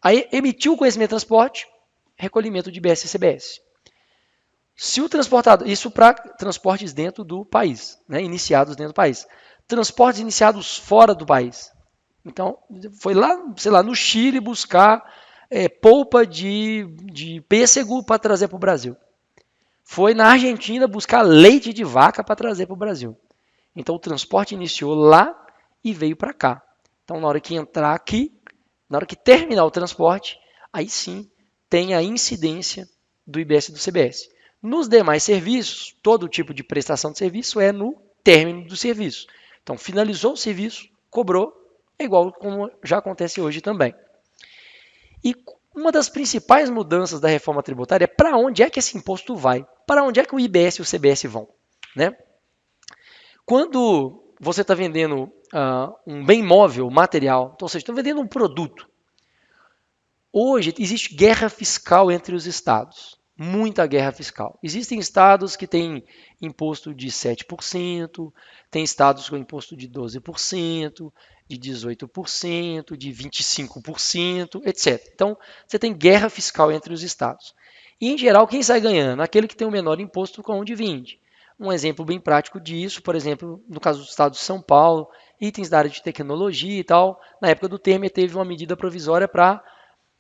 Speaker 1: aí emitiu o conhecimento de transporte, recolhimento de IBS e CBS. Se o transportador, isso para transportes dentro do país, né, iniciados dentro do país. Transportes iniciados fora do país. Então, foi lá, sei lá, no Chile buscar polpa de pêssego para trazer para o Brasil. Foi na Argentina buscar leite de vaca para trazer para o Brasil. Então, o transporte iniciou lá e veio para cá. Então, na hora que entrar aqui, na hora que terminar o transporte, aí sim tem a incidência do IBS e do CBS. Nos demais serviços, todo tipo de prestação de serviço é no término do serviço. Então, finalizou o serviço, cobrou, é igual como já acontece hoje também. E uma das principais mudanças da reforma tributária é para onde é que esse imposto vai, para onde é que o IBS e o CBS vão, né? Quando você está vendendo um bem móvel, material, então, ou seja, está vendendo um produto, hoje existe guerra fiscal entre os estados, muita guerra fiscal. Existem estados que têm imposto de 7%, tem estados com imposto de 12%, de 18%, de 25%, etc. Então, você tem guerra fiscal entre os estados. E, em geral, quem sai ganhando? Aquele que tem o menor imposto com onde vende. Um exemplo bem prático disso, por exemplo, no caso do estado de São Paulo, itens da área de tecnologia e tal, na época do Temer teve uma medida provisória para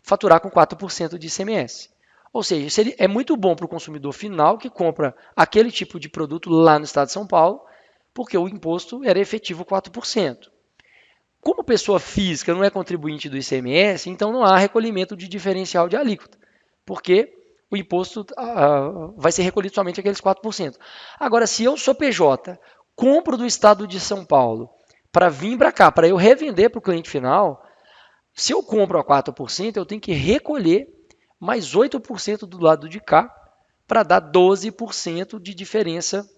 Speaker 1: faturar com 4% de ICMS. Ou seja, é muito bom para o consumidor final que compra aquele tipo de produto lá no estado de São Paulo, porque o imposto era efetivo 4%. Como pessoa física não é contribuinte do ICMS, então não há recolhimento de diferencial de alíquota, porque o imposto vai ser recolhido somente aqueles 4%. Agora, se eu sou PJ, compro do estado de São Paulo para vir para cá, para eu revender para o cliente final, se eu compro a 4%, eu tenho que recolher mais 8% do lado de cá para dar 12% de diferença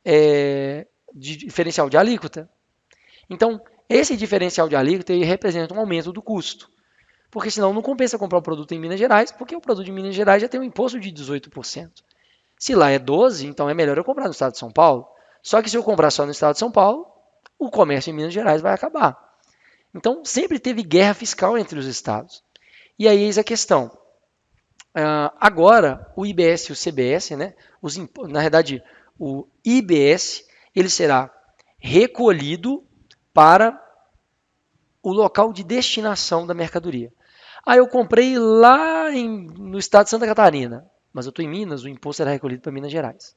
Speaker 1: de diferencial de alíquota. Então, esse diferencial de alíquota ele representa um aumento do custo. Porque senão não compensa comprar o produto em Minas Gerais, porque o produto de Minas Gerais já tem um imposto de 18%. Se lá é 12%, então é melhor eu comprar no estado de São Paulo. Só que se eu comprar só no estado de São Paulo, o comércio em Minas Gerais vai acabar. Então, sempre teve guerra fiscal entre os estados. E aí eis a questão. Agora, o IBS e o CBS, né, na verdade, o IBS, ele será recolhido para o local de destinação da mercadoria. Ah, eu comprei lá no estado de Santa Catarina, mas eu estou em Minas, o imposto será recolhido para Minas Gerais.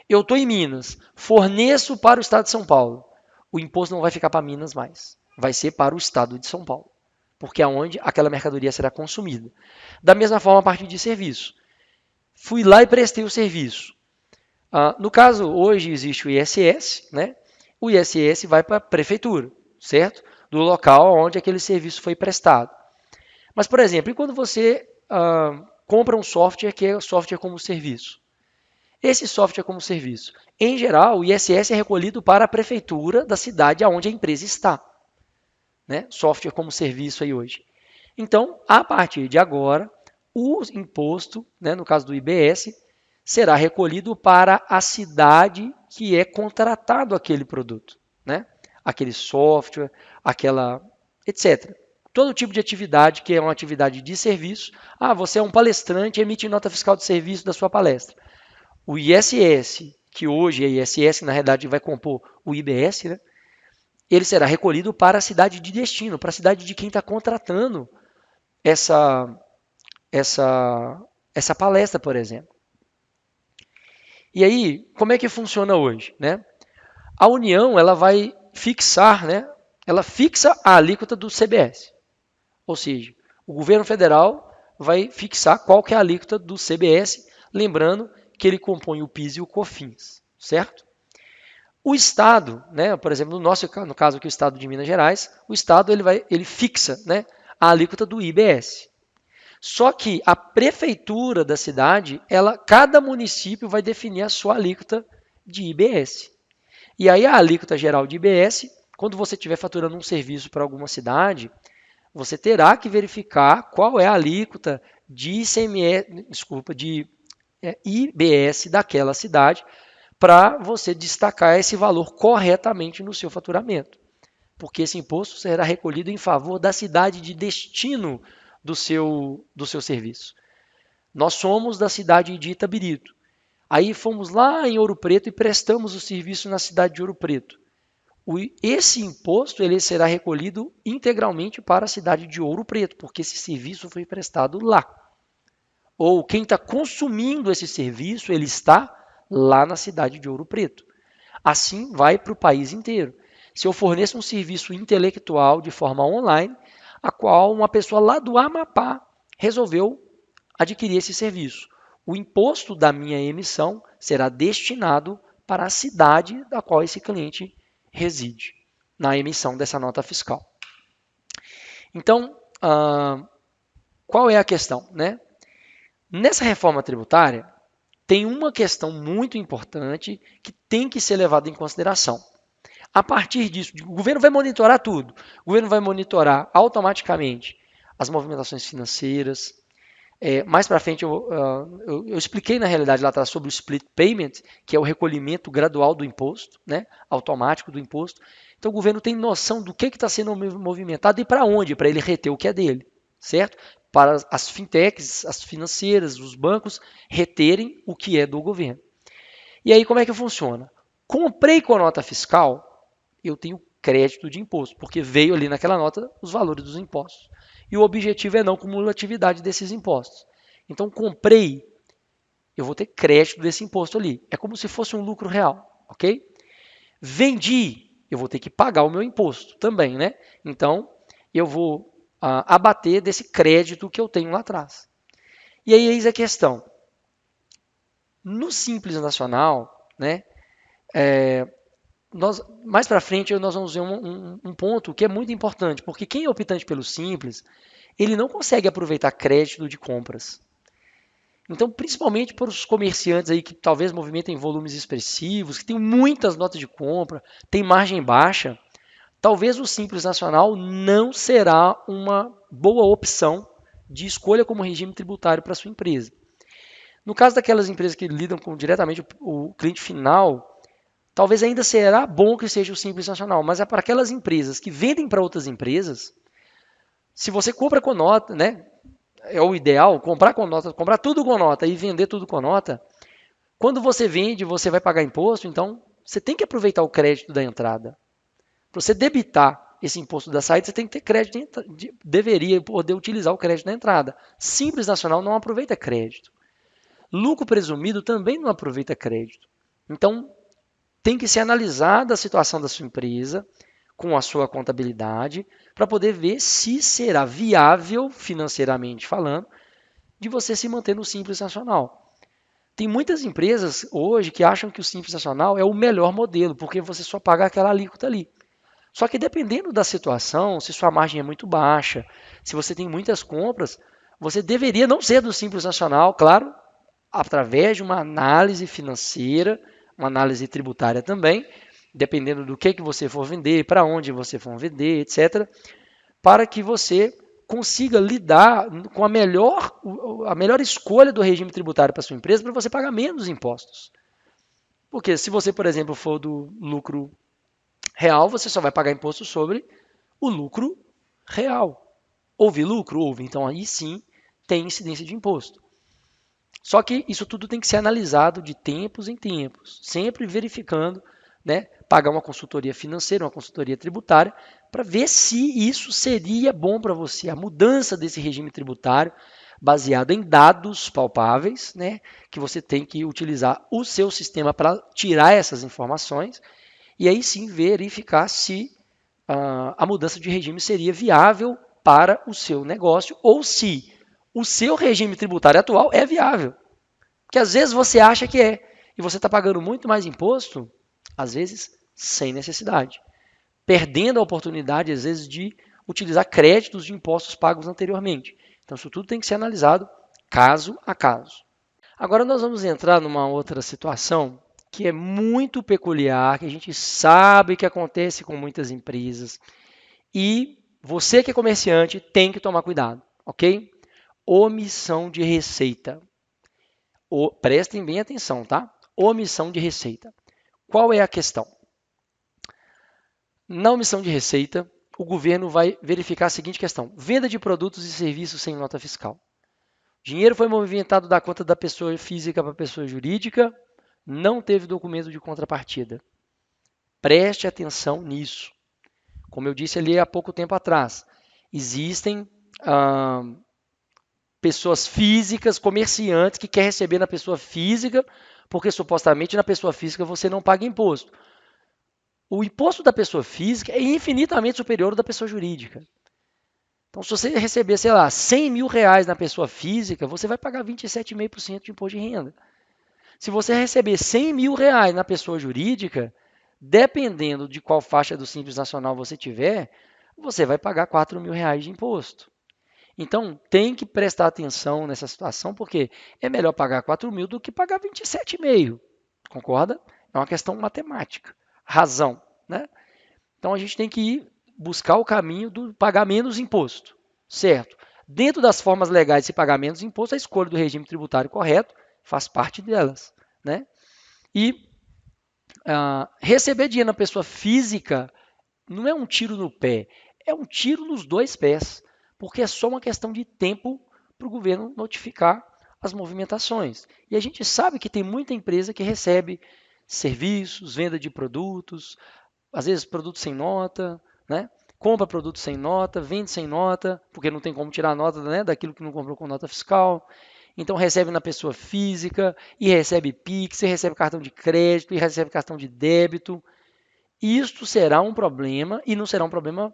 Speaker 1: Eu estou em Minas, forneço para o estado de São Paulo. O imposto não vai ficar para Minas mais, vai ser para o estado de São Paulo, porque é onde aquela mercadoria será consumida. Da mesma forma, a partir de serviço. Fui lá e prestei o serviço. No caso, hoje existe o ISS, né? O ISS vai para a prefeitura, certo? Do local onde aquele serviço foi prestado. Mas, por exemplo, e quando você compra um software que é software como serviço? Esse software como serviço, em geral, o ISS é recolhido para a prefeitura da cidade onde a empresa está. Né? Software como serviço aí hoje. Então, a partir de agora, o imposto, né, no caso do IBS, será recolhido para a cidade que é contratado aquele produto, né? Aquele software, aquela, etc. Todo tipo de atividade que é uma atividade de serviço. Ah, você é um palestrante, emite nota fiscal de serviço da sua palestra. O ISS, que hoje é ISS, na realidade vai compor o IBS, né? Ele será recolhido para a cidade de destino, para a cidade de quem está contratando essa, essa palestra, por exemplo. E aí, como é que funciona hoje? Né? A União ela vai fixar, né? Ela fixa a alíquota do CBS. Ou seja, o governo federal vai fixar qual que é a alíquota do CBS, lembrando que ele compõe o PIS e o COFINS, certo? O Estado, né, por exemplo, no caso aqui o Estado de Minas Gerais, o Estado ele fixa, né, a alíquota do IBS. Só que a prefeitura da cidade, cada município vai definir a sua alíquota de IBS. E aí a alíquota geral de IBS, quando você estiver faturando um serviço para alguma cidade, você terá que verificar qual é a alíquota de ICMS, de IBS daquela cidade, para você destacar esse valor corretamente no seu faturamento. Porque esse imposto será recolhido em favor da cidade de destino do seu serviço. Nós somos da cidade de Itabirito. Aí fomos lá em Ouro Preto e prestamos o serviço na cidade de Ouro Preto. Esse imposto ele será recolhido integralmente para a cidade de Ouro Preto, porque esse serviço foi prestado lá. Ou quem está consumindo esse serviço, ele está lá na cidade de Ouro Preto. Assim vai para o país inteiro. Se eu forneço um serviço intelectual de forma online, a qual uma pessoa lá do Amapá resolveu adquirir esse serviço, o imposto da minha emissão será destinado para a cidade da qual esse cliente reside, na emissão dessa nota fiscal. Então, qual é a questão? Né? Nessa reforma tributária, tem uma questão muito importante que tem que ser levada em consideração. A partir disso, o governo vai monitorar tudo. O governo vai monitorar automaticamente as movimentações financeiras. Mais para frente, eu expliquei na realidade lá atrás sobre o split payment, que é o recolhimento gradual do imposto, né, automático do imposto. Então o governo tem noção do que está sendo movimentado e para onde, para ele reter o que é dele, certo? Para as fintechs, as financeiras, os bancos reterem o que é do governo. E aí como é que funciona? Comprei com a nota fiscal, eu tenho crédito de imposto, porque veio ali naquela nota os valores dos impostos. E o objetivo é não cumulatividade desses impostos. Então, comprei, eu vou ter crédito desse imposto ali. É como se fosse um lucro real, ok? Vendi, eu vou ter que pagar o meu imposto também, né? Então, eu vou abater desse crédito que eu tenho lá atrás. E aí, eis a questão. No Simples Nacional, né? Mais para frente nós vamos ver um ponto que é muito importante, porque quem é optante pelo Simples, ele não consegue aproveitar crédito de compras. Então, principalmente para os comerciantes aí que talvez movimentem volumes expressivos, que tem muitas notas de compra, tem margem baixa, talvez o Simples Nacional não será uma boa opção de escolha como regime tributário para a sua empresa. No caso daquelas empresas que lidam diretamente o cliente final, talvez ainda será bom que seja o Simples Nacional, mas é para aquelas empresas que vendem para outras empresas. Se você compra com nota, né? É o ideal, comprar com nota, comprar tudo com nota e vender tudo com nota. Quando você vende, você vai pagar imposto, então Você tem que aproveitar o crédito da entrada. Para você debitar esse imposto da saída, você tem que ter crédito, deveria poder utilizar o crédito da entrada. Simples Nacional não aproveita crédito. Lucro presumido também não aproveita crédito. Então, tem que ser analisada a situação da sua empresa com a sua contabilidade para poder ver se será viável, financeiramente falando, de você se manter no Simples Nacional. Tem muitas empresas hoje que acham que o Simples Nacional é o melhor modelo, porque você só paga aquela alíquota ali. Só que dependendo da situação, se sua margem é muito baixa, se você tem muitas compras, você deveria não ser do Simples Nacional, claro, através de uma análise financeira, uma análise tributária também, dependendo do que você for vender, para onde você for vender, etc., para que você consiga lidar com a melhor escolha do regime tributário para sua empresa, para você pagar menos impostos. Porque se você, por exemplo, for do lucro real, você só vai pagar imposto sobre o lucro real. Houve lucro? Houve. Então aí sim tem incidência de imposto. Só que isso tudo tem que ser analisado de tempos em tempos, sempre verificando, né, pagar uma consultoria financeira, uma consultoria tributária, para ver se isso seria bom para você. A mudança desse regime tributário, baseado em dados palpáveis, né, que você tem que utilizar o seu sistema para tirar essas informações, e aí sim verificar se a mudança de regime seria viável para o seu negócio ou se o seu regime tributário atual é viável. Porque às vezes você acha que é e você está pagando muito mais imposto, às vezes sem necessidade, perdendo a oportunidade, às vezes, de utilizar créditos de impostos pagos anteriormente. Então, isso tudo tem que ser analisado caso a caso. Agora, nós vamos entrar numa outra situação que é muito peculiar, que a gente sabe que acontece com muitas empresas e você que é comerciante tem que tomar cuidado, ok? Omissão de receita. Prestem bem atenção, tá? Omissão de receita. Qual é a questão? Na omissão de receita, o governo vai verificar a seguinte questão: venda de produtos e serviços sem nota fiscal. Dinheiro foi movimentado da conta da pessoa física para a pessoa jurídica, não teve documento de contrapartida. Preste atenção nisso. Como eu disse ali há pouco tempo atrás, existem pessoas físicas, comerciantes que querem receber na pessoa física, porque supostamente na pessoa física você não paga imposto. O imposto da pessoa física é infinitamente superior ao da pessoa jurídica. Então, se você receber, sei lá, 100 mil reais na pessoa física, você vai pagar 27,5% de imposto de renda. Se você receber 100 mil reais na pessoa jurídica, dependendo de qual faixa do Simples Nacional você tiver, você vai pagar 4 mil reais de imposto. Então, tem que prestar atenção nessa situação, porque é melhor pagar 4 mil do que pagar 27,5. Concorda? É uma questão matemática. Razão, né? Então, a gente tem que buscar o caminho do pagar menos imposto, certo? Dentro das formas legais de se pagar menos imposto, a escolha do regime tributário correto faz parte delas, né? E receber dinheiro na pessoa física não é um tiro no pé, é um tiro nos dois pés, porque é só uma questão de tempo para o governo notificar as movimentações. E a gente sabe que tem muita empresa que recebe serviços, venda de produtos, às vezes produtos sem nota, né? Compra produtos sem nota, vende sem nota, porque não tem como tirar nota, né, daquilo que não comprou com nota fiscal. Então recebe na pessoa física, e recebe Pix, e recebe cartão de crédito, e recebe cartão de débito. Isto será um problema, e não será um problema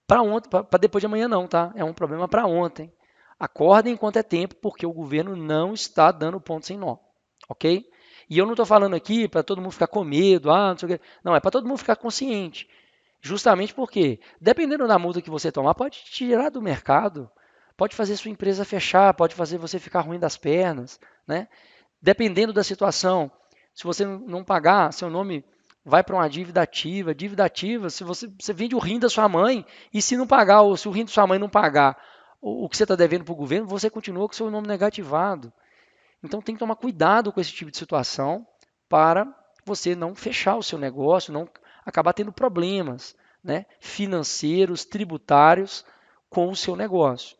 Speaker 1: para ontem, para depois de amanhã não, tá? É um problema para ontem. Acordem enquanto é tempo, porque o governo não está dando ponto sem nó, ok? E eu não estou falando aqui para todo mundo ficar com medo, não sei o quê. Não, é para todo mundo ficar consciente. Justamente porque, dependendo da multa que você tomar, pode te tirar do mercado, pode fazer sua empresa fechar, pode fazer você ficar ruim das pernas, né? Dependendo da situação, se você não pagar, seu nome vai para uma dívida ativa. Dívida ativa, se você vende o rim da sua mãe e se não pagar, ou se o rim da sua mãe não pagar o que você está devendo para o governo, você continua com seu nome negativado. Então tem que tomar cuidado com esse tipo de situação para você não fechar o seu negócio, não acabar tendo problemas, né, financeiros, tributários com o seu negócio.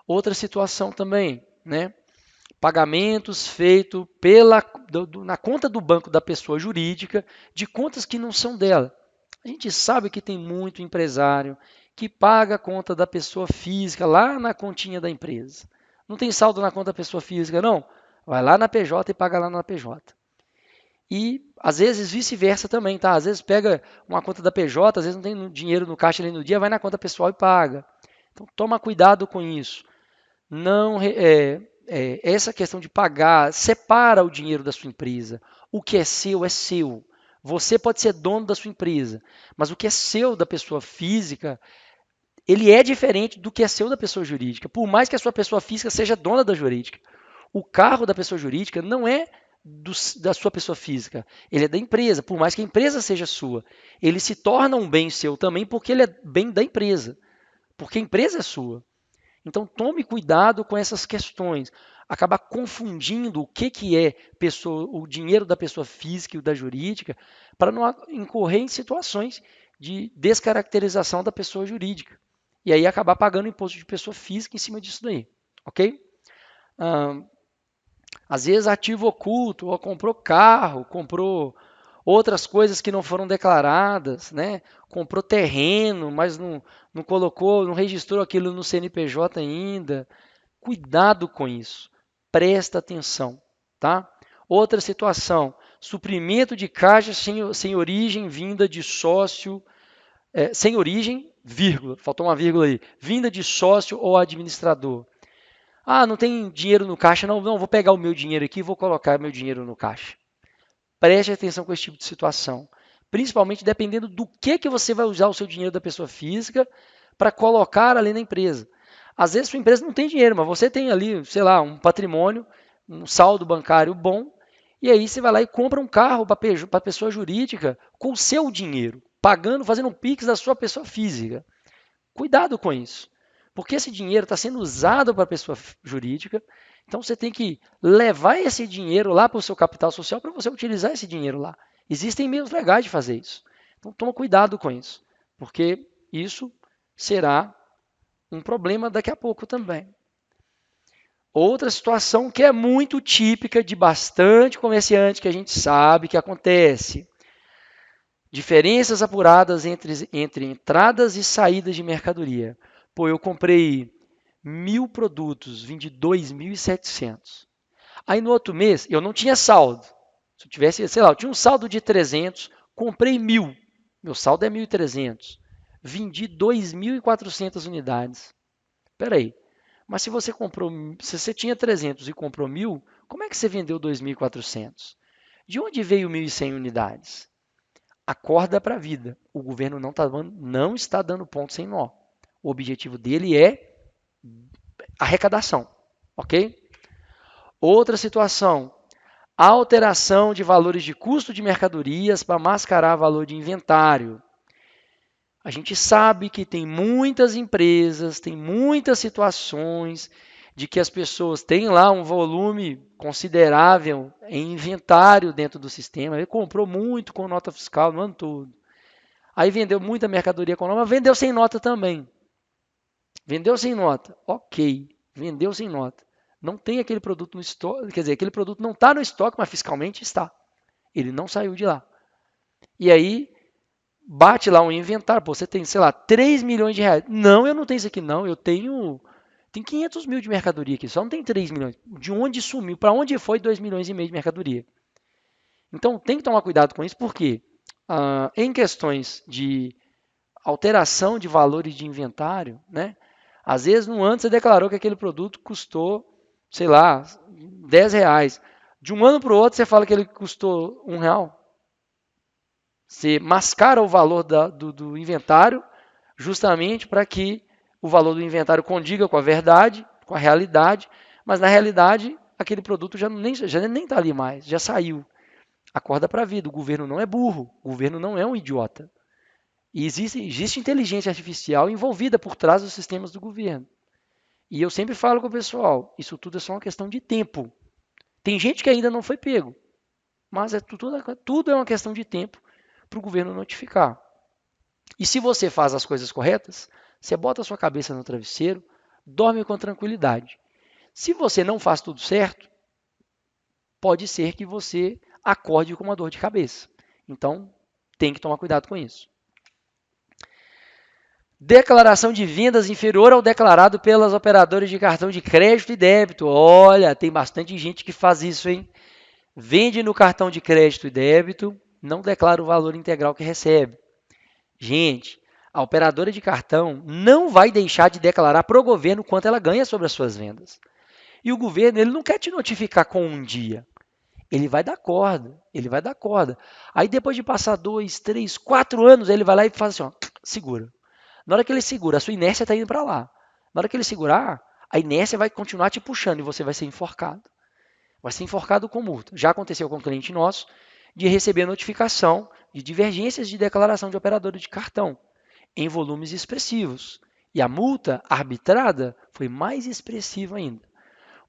Speaker 1: Outra situação também, né, Pagamentos feitos na conta do banco da pessoa jurídica de contas que não são dela. A gente sabe que tem muito empresário que paga a conta da pessoa física lá na continha da empresa. Não tem saldo na conta da pessoa física, não? Vai lá na PJ e paga lá na PJ. E às vezes vice-versa também, tá? Às vezes pega uma conta da PJ, às vezes não tem dinheiro no caixa ali no dia, vai na conta pessoal e paga. Então toma cuidado com isso. Não essa questão de pagar, separa o dinheiro da sua empresa. O que é seu é seu. Você pode ser dono da sua empresa, mas o que é seu da pessoa física, ele é diferente do que é seu da pessoa jurídica. Por mais que a sua pessoa física seja dona da jurídica, o carro da pessoa jurídica não é da sua pessoa física, ele é da empresa. Por mais que a empresa seja sua, ele se torna um bem seu também porque ele é bem da empresa, porque a empresa é sua. Então tome cuidado com essas questões. Acabar confundindo o que é o dinheiro da pessoa física e o da jurídica, para não incorrer em situações de descaracterização da pessoa jurídica. E aí acabar pagando imposto de pessoa física em cima disso daí. Ok? Às vezes ativo oculto, ou comprou carro, comprou outras coisas que não foram declaradas, né? Comprou terreno, mas não colocou, não registrou aquilo no CNPJ ainda. Cuidado com isso. Presta atenção, tá? Outra situação, suprimento de caixa sem origem vinda de sócio, sem origem, vírgula, faltou uma vírgula aí, vinda de sócio ou administrador. Ah, não tem dinheiro no caixa, não, vou pegar o meu dinheiro aqui e vou colocar meu dinheiro no caixa. Preste atenção com esse tipo de situação. Principalmente dependendo do que você vai usar o seu dinheiro da pessoa física para colocar ali na empresa. Às vezes sua empresa não tem dinheiro, mas você tem ali, sei lá, um patrimônio, um saldo bancário bom, e aí você vai lá e compra um carro para a pessoa jurídica com o seu dinheiro, pagando, fazendo um Pix da sua pessoa física. Cuidado com isso, porque esse dinheiro está sendo usado para a pessoa jurídica, então você tem que levar esse dinheiro lá para o seu capital social para você utilizar esse dinheiro lá. Existem meios legais de fazer isso. Então toma cuidado com isso, porque isso será um problema daqui a pouco também. Outra situação que é muito típica de bastante comerciante que a gente sabe que acontece. Diferenças apuradas entre entradas e saídas de mercadoria. Pô, eu comprei 1.000 produtos, vendi 2.700. Aí no outro mês eu não tinha saldo. Se eu tivesse, sei lá, eu tinha um saldo de 300, comprei 1.000. Meu saldo é 1.300. Vendi 2.400 unidades. Espera aí. Mas se você tinha 300 e comprou 1.000, como é que você vendeu 2.400? De onde veio 1.100 unidades? Acorda para a vida. O governo não está dando ponto sem nó. O objetivo dele é arrecadação, ok? Outra situação, alteração de valores de custo de mercadorias para mascarar valor de inventário. A gente sabe que tem muitas empresas, tem muitas situações de que as pessoas têm lá um volume considerável em inventário dentro do sistema. Ele comprou muito com nota fiscal no ano todo. Aí vendeu muita mercadoria com nota, mas vendeu sem nota também. Vendeu sem nota, ok. Vendeu sem nota. Não tem aquele produto no estoque, quer dizer, aquele produto não está no estoque, mas fiscalmente está. Ele não saiu de lá. E aí bate lá um inventário, pô, você tem, sei lá, 3 milhões de reais. Não, eu não tenho isso aqui não, eu tenho 500 mil de mercadoria aqui, só não tem 3 milhões. De onde sumiu? Para onde foi 2 milhões e meio de mercadoria? Então tem que tomar cuidado com isso, porque em questões de alteração de valores de inventário, né? Às vezes no ano você declarou que aquele produto custou, sei lá, 10 reais. De um ano para o outro você fala que ele custou R$ 1. Você mascara o valor do inventário justamente para que o valor do inventário condiga com a verdade, com a realidade, mas na realidade aquele produto já nem está ali mais, já saiu. Acorda para a vida, o governo não é burro, o governo não é um idiota. E existe inteligência artificial envolvida por trás dos sistemas do governo. E eu sempre falo com o pessoal, isso tudo é só uma questão de tempo. Tem gente que ainda não foi pego, mas tudo é uma questão de tempo para o governo notificar. E se você faz as coisas corretas, você bota a sua cabeça no travesseiro, dorme com tranquilidade. Se você não faz tudo certo, pode ser que você acorde com uma dor de cabeça. Então, tem que tomar cuidado com isso. Declaração de vendas inferior ao declarado pelas operadoras de cartão de crédito e débito. Olha, tem bastante gente que faz isso, hein? Vende no cartão de crédito e débito, não declara o valor integral que recebe. Gente, a operadora de cartão não vai deixar de declarar para o governo quanto ela ganha sobre as suas vendas. E o governo, ele não quer te notificar com um dia. Ele vai dar corda, ele vai dar corda. Aí depois de passar 2, 3, 4 anos, ele vai lá e faz assim, ó, segura. Na hora que ele segura, a sua inércia está indo para lá. Na hora que ele segurar, a inércia vai continuar te puxando e você vai ser enforcado. Vai ser enforcado com multa. Já aconteceu com um cliente nosso de receber notificação de divergências de declaração de operadora de cartão em volumes expressivos. E a multa arbitrada foi mais expressiva ainda.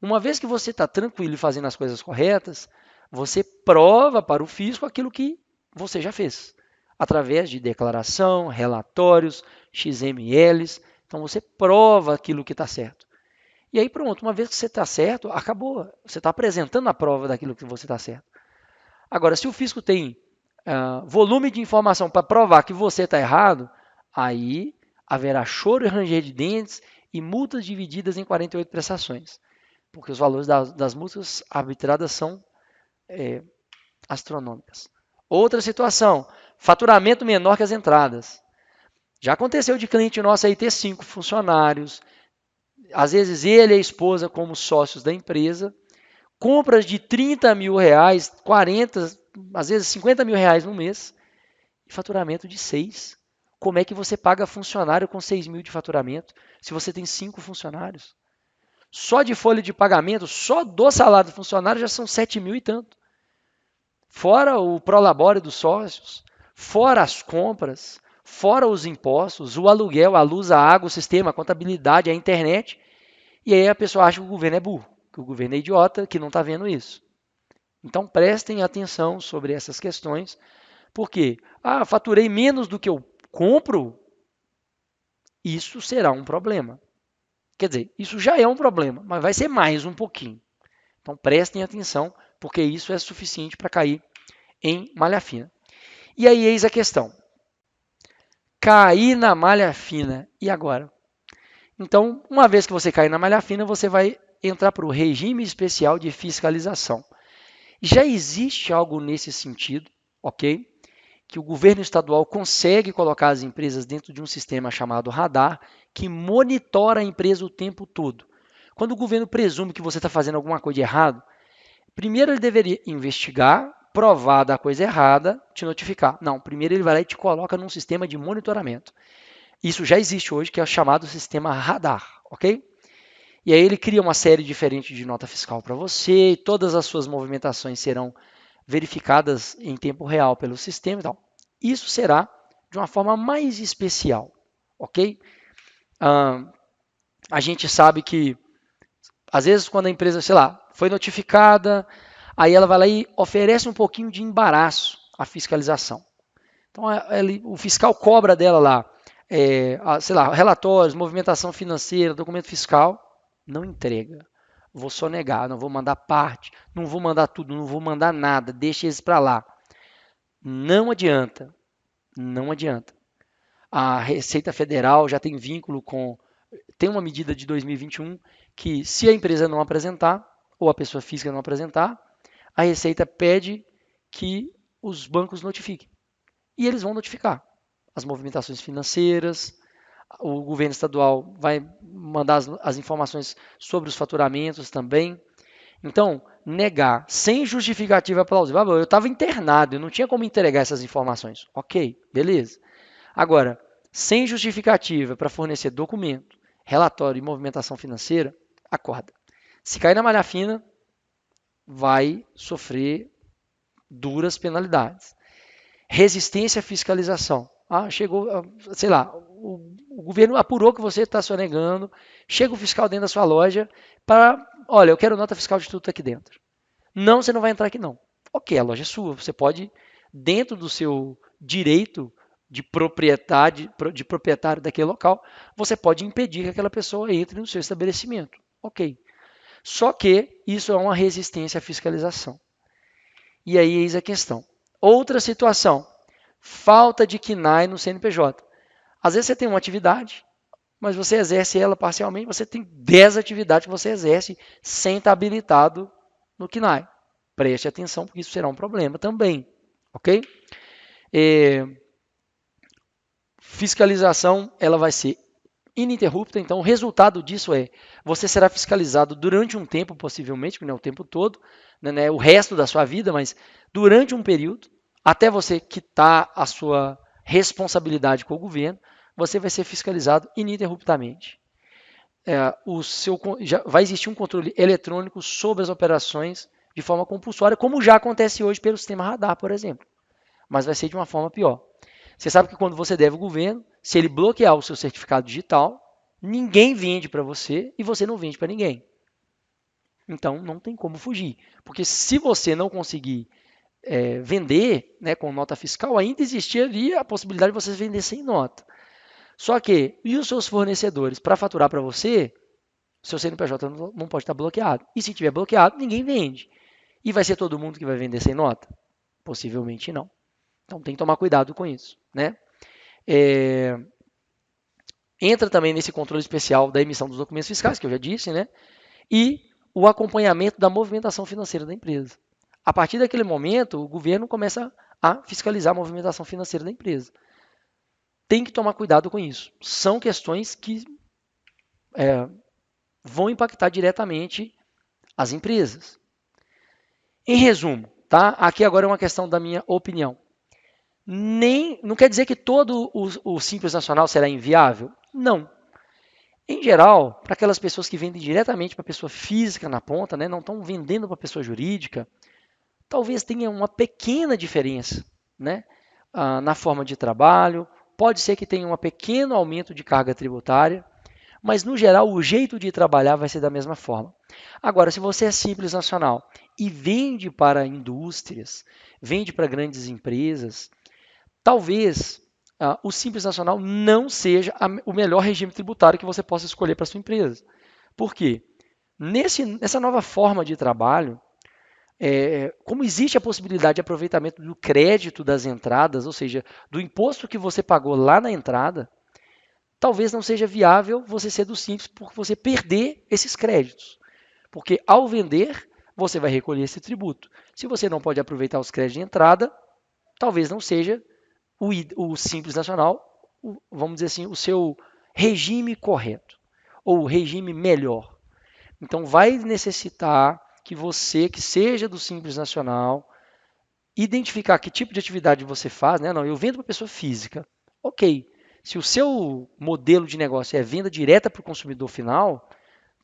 Speaker 1: Uma vez que você está tranquilo e fazendo as coisas corretas, você prova para o fisco aquilo que você já fez, através de declaração, relatórios, XMLs. Então você prova aquilo que está certo. E aí pronto, uma vez que você está certo, acabou. Você está apresentando a prova daquilo que você está certo. Agora, se o fisco tem volume de informação para provar que você está errado, aí haverá choro e ranger de dentes e multas divididas em 48 prestações. Porque os valores das multas arbitradas são astronômicas. Outra situação, faturamento menor que as entradas. Já aconteceu de cliente nosso aí ter 5 funcionários, às vezes ele e a esposa como sócios da empresa, compras de 30 mil reais, 40, às vezes 50 mil reais no mês, e faturamento de 6. Como é que você paga funcionário com 6 mil de faturamento se você tem 5 funcionários? Só de folha de pagamento, só do salário do funcionário já são 7 mil e tanto. Fora o prolabore dos sócios, fora as compras, fora os impostos, o aluguel, a luz, a água, o sistema, a contabilidade, a internet. E aí a pessoa acha que o governo é burro, que o governo é idiota, que não está vendo isso. Então prestem atenção sobre essas questões, porque faturei menos do que eu compro, isso será um problema. Quer dizer, isso já é um problema, mas vai ser mais um pouquinho. Então prestem atenção, porque isso é suficiente para cair em malha fina. E aí eis a questão. Cair na malha fina, e agora? Então, uma vez que você cair na malha fina, você vai entrar para o regime especial de fiscalização. Já existe algo nesse sentido, ok? Que o governo estadual consegue colocar as empresas dentro de um sistema chamado radar, que monitora a empresa o tempo todo. Quando o governo presume que você está fazendo alguma coisa de errado, primeiro ele deveria investigar, provar da coisa errada, te notificar. Não, primeiro ele vai lá e te coloca num sistema de monitoramento. Isso já existe hoje, que é o chamado sistema radar, ok? E aí ele cria uma série diferente de nota fiscal para você, e todas as suas movimentações serão verificadas em tempo real pelo sistema e tal. Isso será de uma forma mais especial, ok? A gente sabe que, às vezes, quando a empresa, sei lá, foi notificada, aí ela vai lá e oferece um pouquinho de embaraço à fiscalização. Então, o fiscal cobra dela lá, sei lá, relatórios, movimentação financeira, documento fiscal, não entrega. Vou só negar, não vou mandar parte, não vou mandar tudo, não vou mandar nada, deixa eles para lá. Não adianta, não adianta. A Receita Federal já tem vínculo com, tem uma medida de 2021 que se a empresa não apresentar, ou a pessoa física não apresentar, a Receita pede que os bancos notifiquem. E eles vão notificar as movimentações financeiras, o governo estadual vai mandar as informações sobre os faturamentos também. Então, negar sem justificativa plausível. Eu estava internado, eu não tinha como entregar essas informações. Ok, beleza. Agora, sem justificativa para fornecer documento, relatório e movimentação financeira, acorda. Se cair na malha fina, vai sofrer duras penalidades. Resistência à fiscalização. Chegou, sei lá, o governo apurou que você está sonegando, chega o fiscal dentro da sua loja para, olha, eu quero nota fiscal de tudo aqui dentro. Não, você não vai entrar aqui não. Ok, a loja é sua, você pode, dentro do seu direito de proprietário daquele local, você pode impedir que aquela pessoa entre no seu estabelecimento. Ok. Só que isso é uma resistência à fiscalização. E aí eis a questão. Outra situação, falta de KNAI no CNPJ. Às vezes você tem uma atividade, mas você exerce ela parcialmente, você tem 10 atividades que você exerce sem estar habilitado no KNAI. Preste atenção, porque isso será um problema também, ok? Fiscalização, ela vai ser ininterrupta, então o resultado disso é, você será fiscalizado durante um tempo, possivelmente, que não é o tempo todo, né, o resto da sua vida, mas durante um período, até você quitar a sua responsabilidade com o governo, você vai ser fiscalizado ininterruptamente. Vai existir um controle eletrônico sobre as operações de forma compulsória, como já acontece hoje pelo sistema radar, por exemplo, mas vai ser de uma forma pior. Você sabe que quando você deve ao governo, se ele bloquear o seu certificado digital, ninguém vende para você e você não vende para ninguém. Então não tem como fugir. Porque se você não conseguir vender, né, com nota fiscal, ainda existiria a possibilidade de você vender sem nota. Só que, e os seus fornecedores, para faturar para você, seu CNPJ não pode estar bloqueado. E se estiver bloqueado, ninguém vende. E vai ser todo mundo que vai vender sem nota? Possivelmente não. Então tem que tomar cuidado com isso, né? Entra também nesse controle especial da emissão dos documentos fiscais, que eu já disse, né? E o acompanhamento da movimentação financeira da empresa. A partir daquele momento, o governo começa a fiscalizar a movimentação financeira da empresa. Tem que tomar cuidado com isso. São questões que vão impactar diretamente as empresas. Em resumo, tá? Aqui agora é uma questão da minha opinião. Não quer dizer que todo o Simples Nacional será inviável? Não. Em geral, para aquelas pessoas que vendem diretamente para pessoa física na ponta, né, não estão vendendo para pessoa jurídica, talvez tenha uma pequena diferença, né, na forma de trabalho, pode ser que tenha um pequeno aumento de carga tributária, mas no geral o jeito de trabalhar vai ser da mesma forma. Agora, se você é Simples Nacional e vende para indústrias, vende para grandes empresas, talvez o Simples Nacional não seja o melhor regime tributário que você possa escolher para sua empresa. Por quê? Nessa nova forma de trabalho, como existe a possibilidade de aproveitamento do crédito das entradas, ou seja, do imposto que você pagou lá na entrada, talvez não seja viável você ser do Simples por você perder esses créditos. Porque ao vender, você vai recolher esse tributo. Se você não pode aproveitar os créditos de entrada, talvez não seja o Simples Nacional, vamos dizer assim, o seu regime correto, ou o regime melhor. Então, vai necessitar que você, que seja do Simples Nacional, identificar que tipo de atividade você faz, né? Não, eu vendo para pessoa física. Ok. Se o seu modelo de negócio é venda direta para o consumidor final,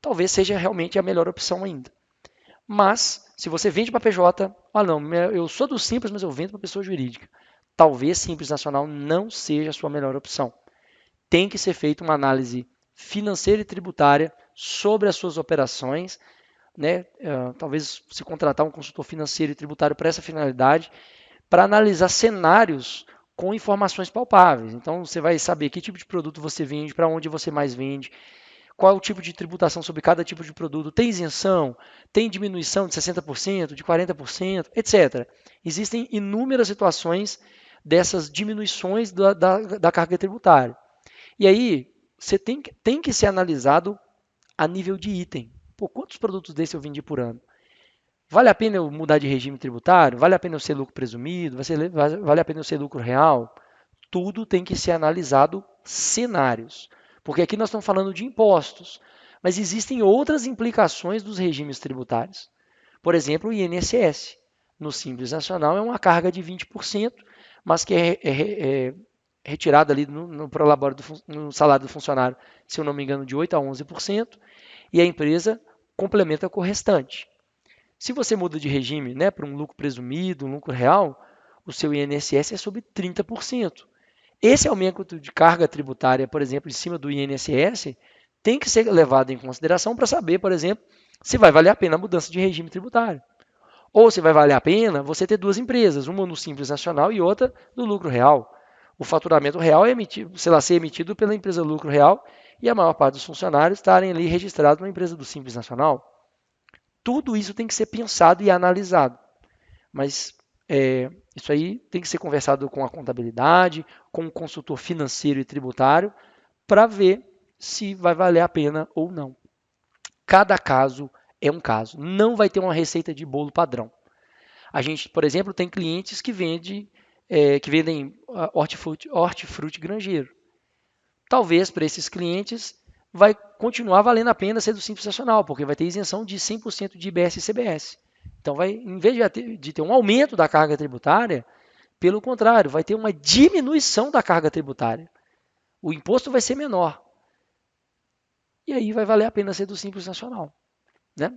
Speaker 1: talvez seja realmente a melhor opção ainda. Mas, se você vende para PJ, não, eu sou do Simples, mas eu vendo para pessoa jurídica. Talvez Simples Nacional não seja a sua melhor opção. Tem que ser feita uma análise financeira e tributária sobre as suas operações, né? Talvez se contratar um consultor financeiro e tributário para essa finalidade, para analisar cenários com informações palpáveis. Então, você vai saber que tipo de produto você vende, para onde você mais vende, qual é o tipo de tributação sobre cada tipo de produto, tem isenção, tem diminuição de 60%, de 40%, etc. Existem inúmeras situações dessas diminuições da carga tributária. E aí, você tem que ser analisado a nível de item. Pô, quantos produtos desses eu vendi por ano? Vale a pena eu mudar de regime tributário? Vale a pena eu ser lucro presumido? Vale a pena eu ser lucro real? Tudo tem que ser analisado cenários. Porque aqui nós estamos falando de impostos, mas existem outras implicações dos regimes tributários. Por exemplo, o INSS. No Simples Nacional é uma carga de 20%, mas que é retirada ali no salário do funcionário, se eu não me engano, de 8% a 11%, e a empresa complementa com o restante. Se você muda de regime, né, para um lucro presumido, um lucro real, o seu INSS é sobre 30%. Esse aumento de carga tributária, por exemplo, em cima do INSS, tem que ser levado em consideração para saber, por exemplo, se vai valer a pena a mudança de regime tributário. Ou se vai valer a pena você ter duas empresas, uma no Simples Nacional e outra no lucro real. O faturamento real é emitido, ser emitido pela empresa lucro real e a maior parte dos funcionários estarem ali registrados na empresa do Simples Nacional. Tudo isso tem que ser pensado e analisado. Mas isso aí tem que ser conversado com a contabilidade, com o consultor financeiro e tributário, para ver se vai valer a pena ou não. Cada caso é um caso. Não vai ter uma receita de bolo padrão. A gente, por exemplo, tem clientes que vendem hortifruti granjeiro. Talvez para esses clientes vai continuar valendo a pena ser do Simples Nacional, porque vai ter isenção de 100% de IBS e CBS. Então, em vez de ter um aumento da carga tributária, pelo contrário, vai ter uma diminuição da carga tributária. O imposto vai ser menor. E aí vai valer a pena ser do Simples Nacional. Né?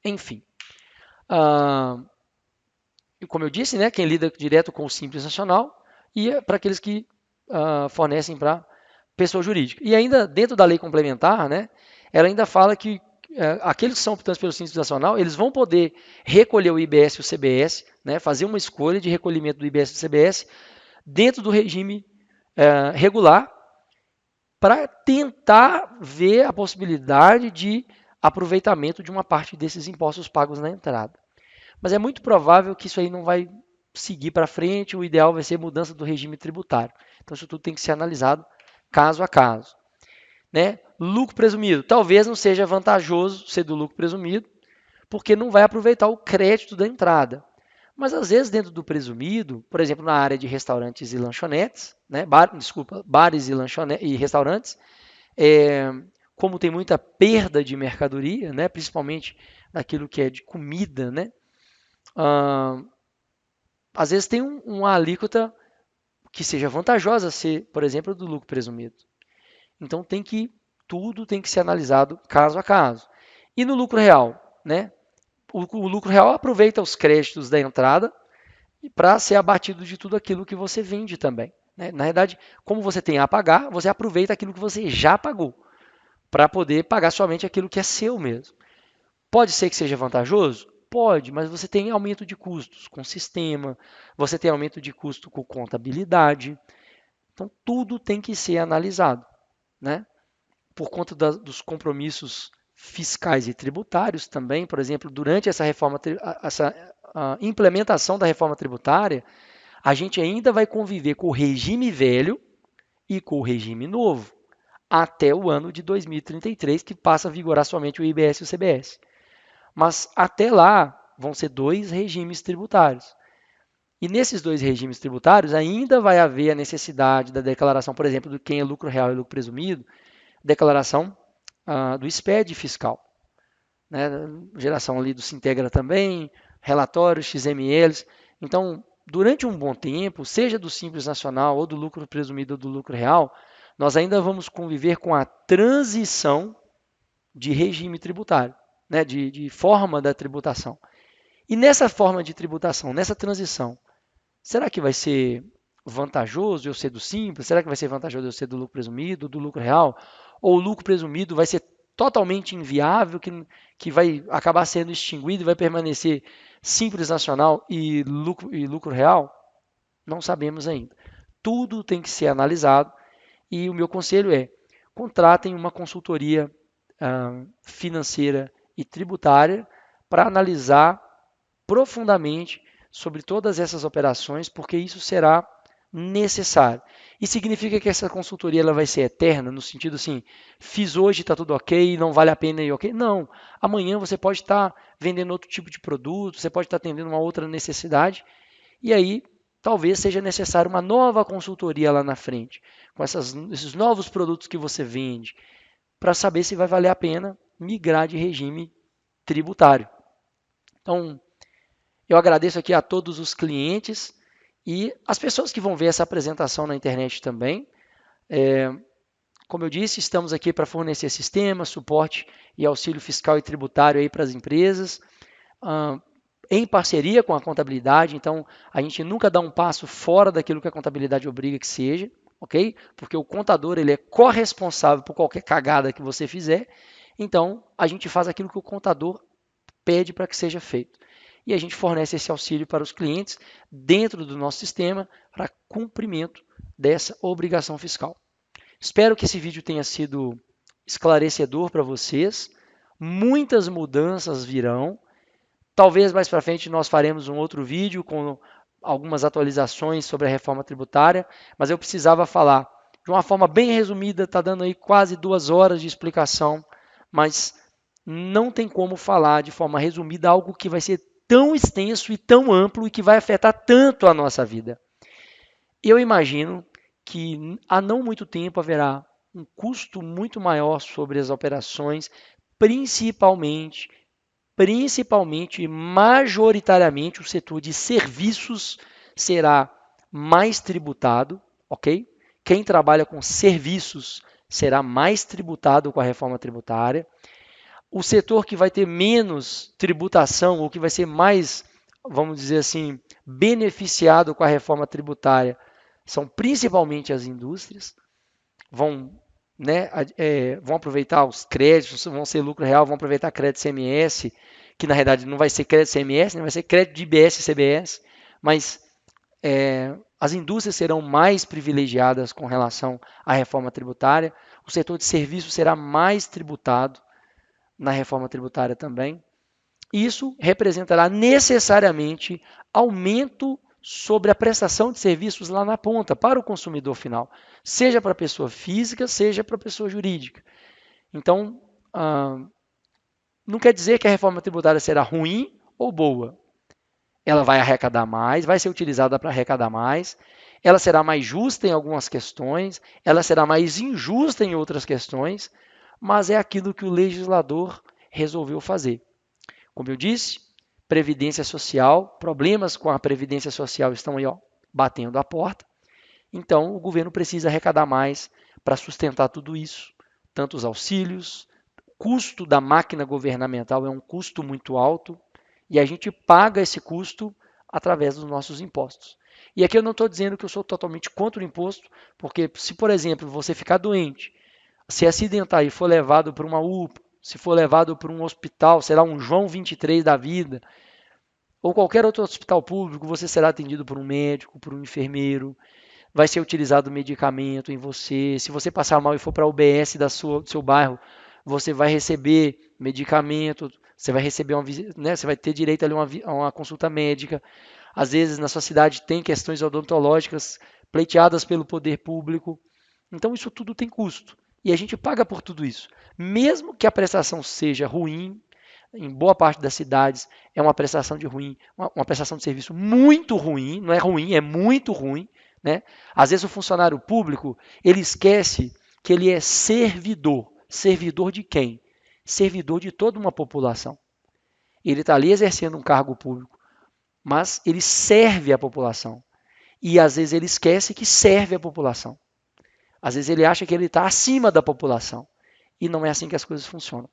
Speaker 1: Enfim. Como eu disse, né, quem lida direto com o Simples Nacional e para aqueles que fornecem para pessoa jurídica. E ainda dentro da lei complementar, né, ela ainda fala que aqueles que são optantes pelo Simples Nacional, eles vão poder recolher o IBS e o CBS, né, fazer uma escolha de recolhimento do IBS e do CBS dentro do regime regular para tentar ver a possibilidade de aproveitamento de uma parte desses impostos pagos na entrada. Mas é muito provável que isso aí não vai seguir para frente, o ideal vai ser mudança do regime tributário. Então isso tudo tem que ser analisado caso a caso. Né? Lucro presumido. Talvez não seja vantajoso ser do lucro presumido, porque não vai aproveitar o crédito da entrada. Mas às vezes dentro do presumido, por exemplo, na área de restaurantes e lanchonetes, né? Bares e restaurantes, como tem muita perda de mercadoria, né? Principalmente naquilo que é de comida, né? Às vezes tem uma alíquota que seja vantajosa ser, por exemplo, do lucro presumido. Então tudo tem que ser analisado caso a caso. E no lucro real, né? O lucro real aproveita os créditos da entrada para ser abatido de tudo aquilo que você vende também. Né? Na verdade, como você tem a pagar, você aproveita aquilo que você já pagou para poder pagar somente aquilo que é seu mesmo. Pode ser que seja vantajoso? Pode, mas você tem aumento de custos com sistema, você tem aumento de custo com contabilidade. Então, tudo tem que ser analisado. Né? Por conta dos compromissos fiscais e tributários também, por exemplo, durante essa a implementação da reforma tributária, a gente ainda vai conviver com o regime velho e com o regime novo, até o ano de 2033, que passa a vigorar somente o IBS e o CBS. Mas até lá vão ser dois regimes tributários. E nesses dois regimes tributários ainda vai haver a necessidade da declaração, por exemplo, de quem é lucro real e lucro presumido, declaração do SPED fiscal. Né? Geração ali do Sintegra também, relatórios, XMLs. Então, durante um bom tempo, seja do Simples Nacional ou do lucro presumido ou do lucro real, nós ainda vamos conviver com a transição de regime tributário, né? de forma da tributação. E nessa forma de tributação, nessa transição, será que vai ser vantajoso eu ser do simples? Será que vai ser vantajoso eu ser do lucro presumido, do lucro real? Ou o lucro presumido vai ser totalmente inviável, que vai acabar sendo extinguido e vai permanecer simples nacional e lucro real? Não sabemos ainda. Tudo tem que ser analisado e o meu conselho é: contratem uma consultoria financeira e tributária para analisar profundamente sobre todas essas operações, porque isso será necessário. E significa que essa consultoria ela vai ser eterna, no sentido assim, fiz hoje, está tudo ok, não vale a pena ir ok? Não. Amanhã você pode estar vendendo outro tipo de produto, você pode estar atendendo uma outra necessidade, e aí talvez seja necessário uma nova consultoria lá na frente, com esses novos produtos que você vende, para saber se vai valer a pena migrar de regime tributário. Então, eu agradeço aqui a todos os clientes e as pessoas que vão ver essa apresentação na internet também. Como eu disse, estamos aqui para fornecer sistema, suporte e auxílio fiscal e tributário aí para as empresas, em parceria com a contabilidade. Então, a gente nunca dá um passo fora daquilo que a contabilidade obriga que seja, ok? Porque o contador ele é corresponsável por qualquer cagada que você fizer. Então, a gente faz aquilo que o contador pede para que seja feito. E a gente fornece esse auxílio para os clientes dentro do nosso sistema para cumprimento dessa obrigação fiscal. Espero que esse vídeo tenha sido esclarecedor para vocês. Muitas mudanças virão. Talvez mais para frente nós faremos um outro vídeo com algumas atualizações sobre a reforma tributária, mas eu precisava falar de uma forma bem resumida, está dando aí quase 2 horas de explicação, mas não tem como falar de forma resumida algo que vai ser tão extenso e tão amplo e que vai afetar tanto a nossa vida. Eu imagino que há não muito tempo haverá um custo muito maior sobre as operações, principalmente e majoritariamente o setor de serviços será mais tributado, ok? Quem trabalha com serviços será mais tributado com a reforma tributária. O setor que vai ter menos tributação, ou que vai ser mais, vamos dizer assim, beneficiado com a reforma tributária, são principalmente as indústrias. Vão, né, vão aproveitar os créditos, vão ser lucro real, vão aproveitar crédito CMS, que na realidade não vai ser crédito CMS, né, vai ser crédito de IBS e CBS, mas as indústrias serão mais privilegiadas com relação à reforma tributária, o setor de serviços será mais tributado na reforma tributária também. Isso representará necessariamente aumento sobre a prestação de serviços lá na ponta, para o consumidor final, seja para a pessoa física, seja para a pessoa jurídica. Então, não quer dizer que a reforma tributária será ruim ou boa. Ela vai arrecadar mais, vai ser utilizada para arrecadar mais, ela será mais justa em algumas questões, ela será mais injusta em outras questões, mas é aquilo que o legislador resolveu fazer. Como eu disse, previdência social, problemas com a previdência social estão aí, ó, batendo a porta. Então, o governo precisa arrecadar mais para sustentar tudo isso, tanto os auxílios, o custo da máquina governamental é um custo muito alto e a gente paga esse custo através dos nossos impostos. E aqui eu não estou dizendo que eu sou totalmente contra o imposto, porque se, por exemplo, você ficar doente, se acidentar e for levado para uma UPA, se for levado para um hospital, será um João 23 da vida, ou qualquer outro hospital público, você será atendido por um médico, por um enfermeiro, vai ser utilizado medicamento em você. Se você passar mal e for para a UBS do seu bairro, você vai receber medicamento, você vai receber né, você vai ter direito ali a uma consulta médica. Às vezes na sua cidade tem questões odontológicas pleiteadas pelo poder público. Então isso tudo tem custo. E a gente paga por tudo isso. Mesmo que a prestação seja ruim, em boa parte das cidades é uma prestação de ruim, uma prestação de serviço muito ruim, não é ruim, é muito ruim, né? Às vezes o funcionário público, ele esquece que ele é servidor. Servidor de quem? Servidor de toda uma população. Ele está ali exercendo um cargo público, mas ele serve a população. E às vezes ele esquece que serve a população. Às vezes ele acha que ele está acima da população. E não é assim que as coisas funcionam.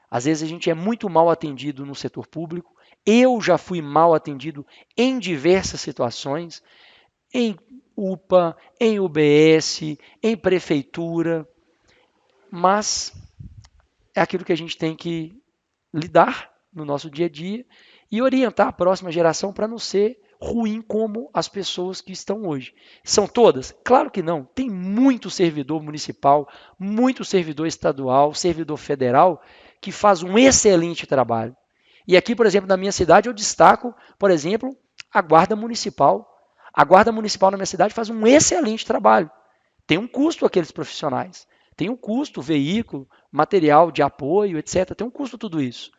Speaker 1: Às vezes a gente é muito mal atendido no setor público. Eu já fui mal atendido em diversas situações, em UPA, em UBS, em prefeitura, mas é aquilo que a gente tem que lidar no nosso dia a dia e orientar a próxima geração para não ser ruim como as pessoas que estão hoje. São todas? Claro que não. Tem muito servidor municipal, muito servidor estadual, servidor federal que faz um excelente trabalho. E aqui, por exemplo, na minha cidade, eu destaco, por exemplo, a Guarda Municipal. A Guarda Municipal na minha cidade faz um excelente trabalho. Tem um custo aqueles profissionais. Tem um custo, veículo, material de apoio, etc. Tem um custo tudo isso.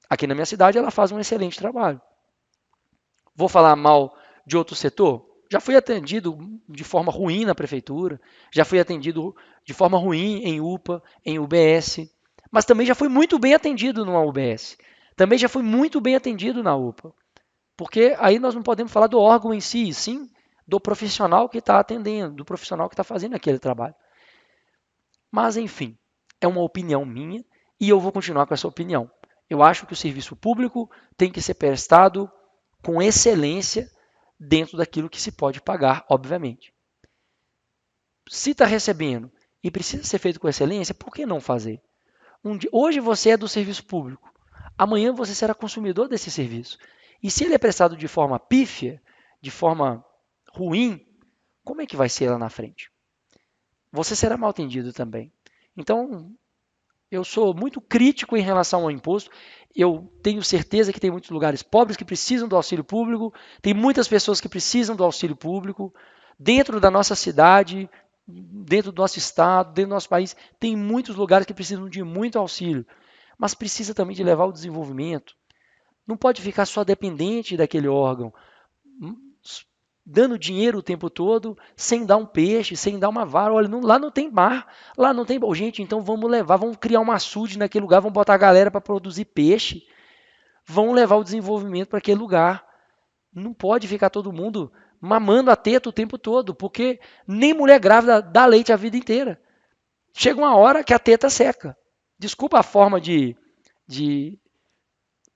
Speaker 1: Aqui na minha cidade ela faz um excelente trabalho. Vou falar mal de outro setor? Já fui atendido de forma ruim na prefeitura, já fui atendido de forma ruim em UPA, em UBS, mas também já fui muito bem atendido numa UBS. Também já fui muito bem atendido na UPA. Porque aí nós não podemos falar do órgão em si, sim do profissional que está atendendo, do profissional que está fazendo aquele trabalho. Mas, enfim, é uma opinião minha e eu vou continuar com essa opinião. Eu acho que o serviço público tem que ser prestado com excelência dentro daquilo que se pode pagar, obviamente. Se está recebendo e precisa ser feito com excelência, por que não fazer? Hoje você é do serviço público, amanhã você será consumidor desse serviço. E se ele é prestado de forma pífia, de forma ruim, como é que vai ser lá na frente? Você será mal atendido também. Então, Eu sou muito crítico em relação ao imposto. Eu tenho certeza que tem muitos lugares pobres que precisam do auxílio público, tem muitas pessoas que precisam do auxílio público. Dentro da nossa cidade, dentro do nosso estado, dentro do nosso país, tem muitos lugares que precisam de muito auxílio, mas precisa também de levar o desenvolvimento. Não pode ficar só dependente daquele órgão, dando dinheiro o tempo todo, sem dar um peixe, sem dar uma vara. Olha, lá não tem mar, lá não tem. Gente, então vamos levar, vamos criar uma açude naquele lugar, vamos botar a galera para produzir peixe, vamos levar o desenvolvimento para aquele lugar. Não pode ficar todo mundo mamando a teta o tempo todo, porque nem mulher grávida dá leite a vida inteira. Chega uma hora que a teta seca. Desculpa a forma de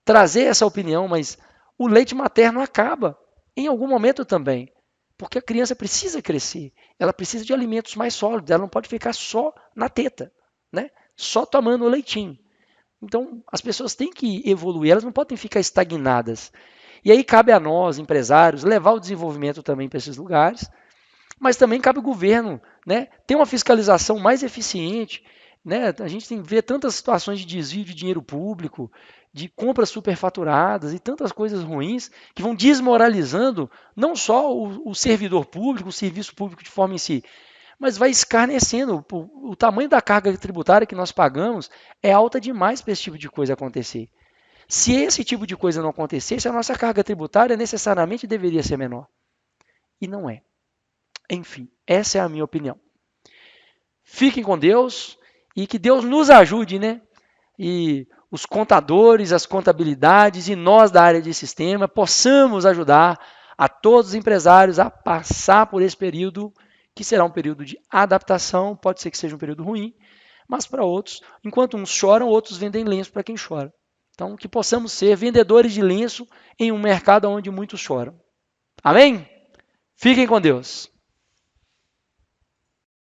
Speaker 1: trazer essa opinião, mas o leite materno acaba em algum momento também. Porque a criança precisa crescer, ela precisa de alimentos mais sólidos, ela não pode ficar só na teta, né? Só tomando o leitinho. Então, as pessoas têm que evoluir, elas não podem ficar estagnadas. E aí cabe a nós, empresários, levar o desenvolvimento também para esses lugares, mas também cabe ao governo, né, ter uma fiscalização mais eficiente. Né? A gente vê tantas situações de desvio de dinheiro público, de compras superfaturadas e tantas coisas ruins que vão desmoralizando não só o servidor público, o serviço público de forma em si, mas vai escarnecendo. O tamanho da carga tributária que nós pagamos é alta demais para esse tipo de coisa acontecer. Se esse tipo de coisa não acontecesse, a nossa carga tributária necessariamente deveria ser menor. E não é. Enfim, essa é a minha opinião. Fiquem com Deus e que Deus nos ajude, né? E os contadores, as contabilidades e nós da área de sistema possamos ajudar a todos os empresários a passar por esse período, que será um período de adaptação, pode ser que seja um período ruim, mas para outros, enquanto uns choram, outros vendem lenço para quem chora. Então, que possamos ser vendedores de lenço em um mercado onde muitos choram. Amém? Fiquem com Deus.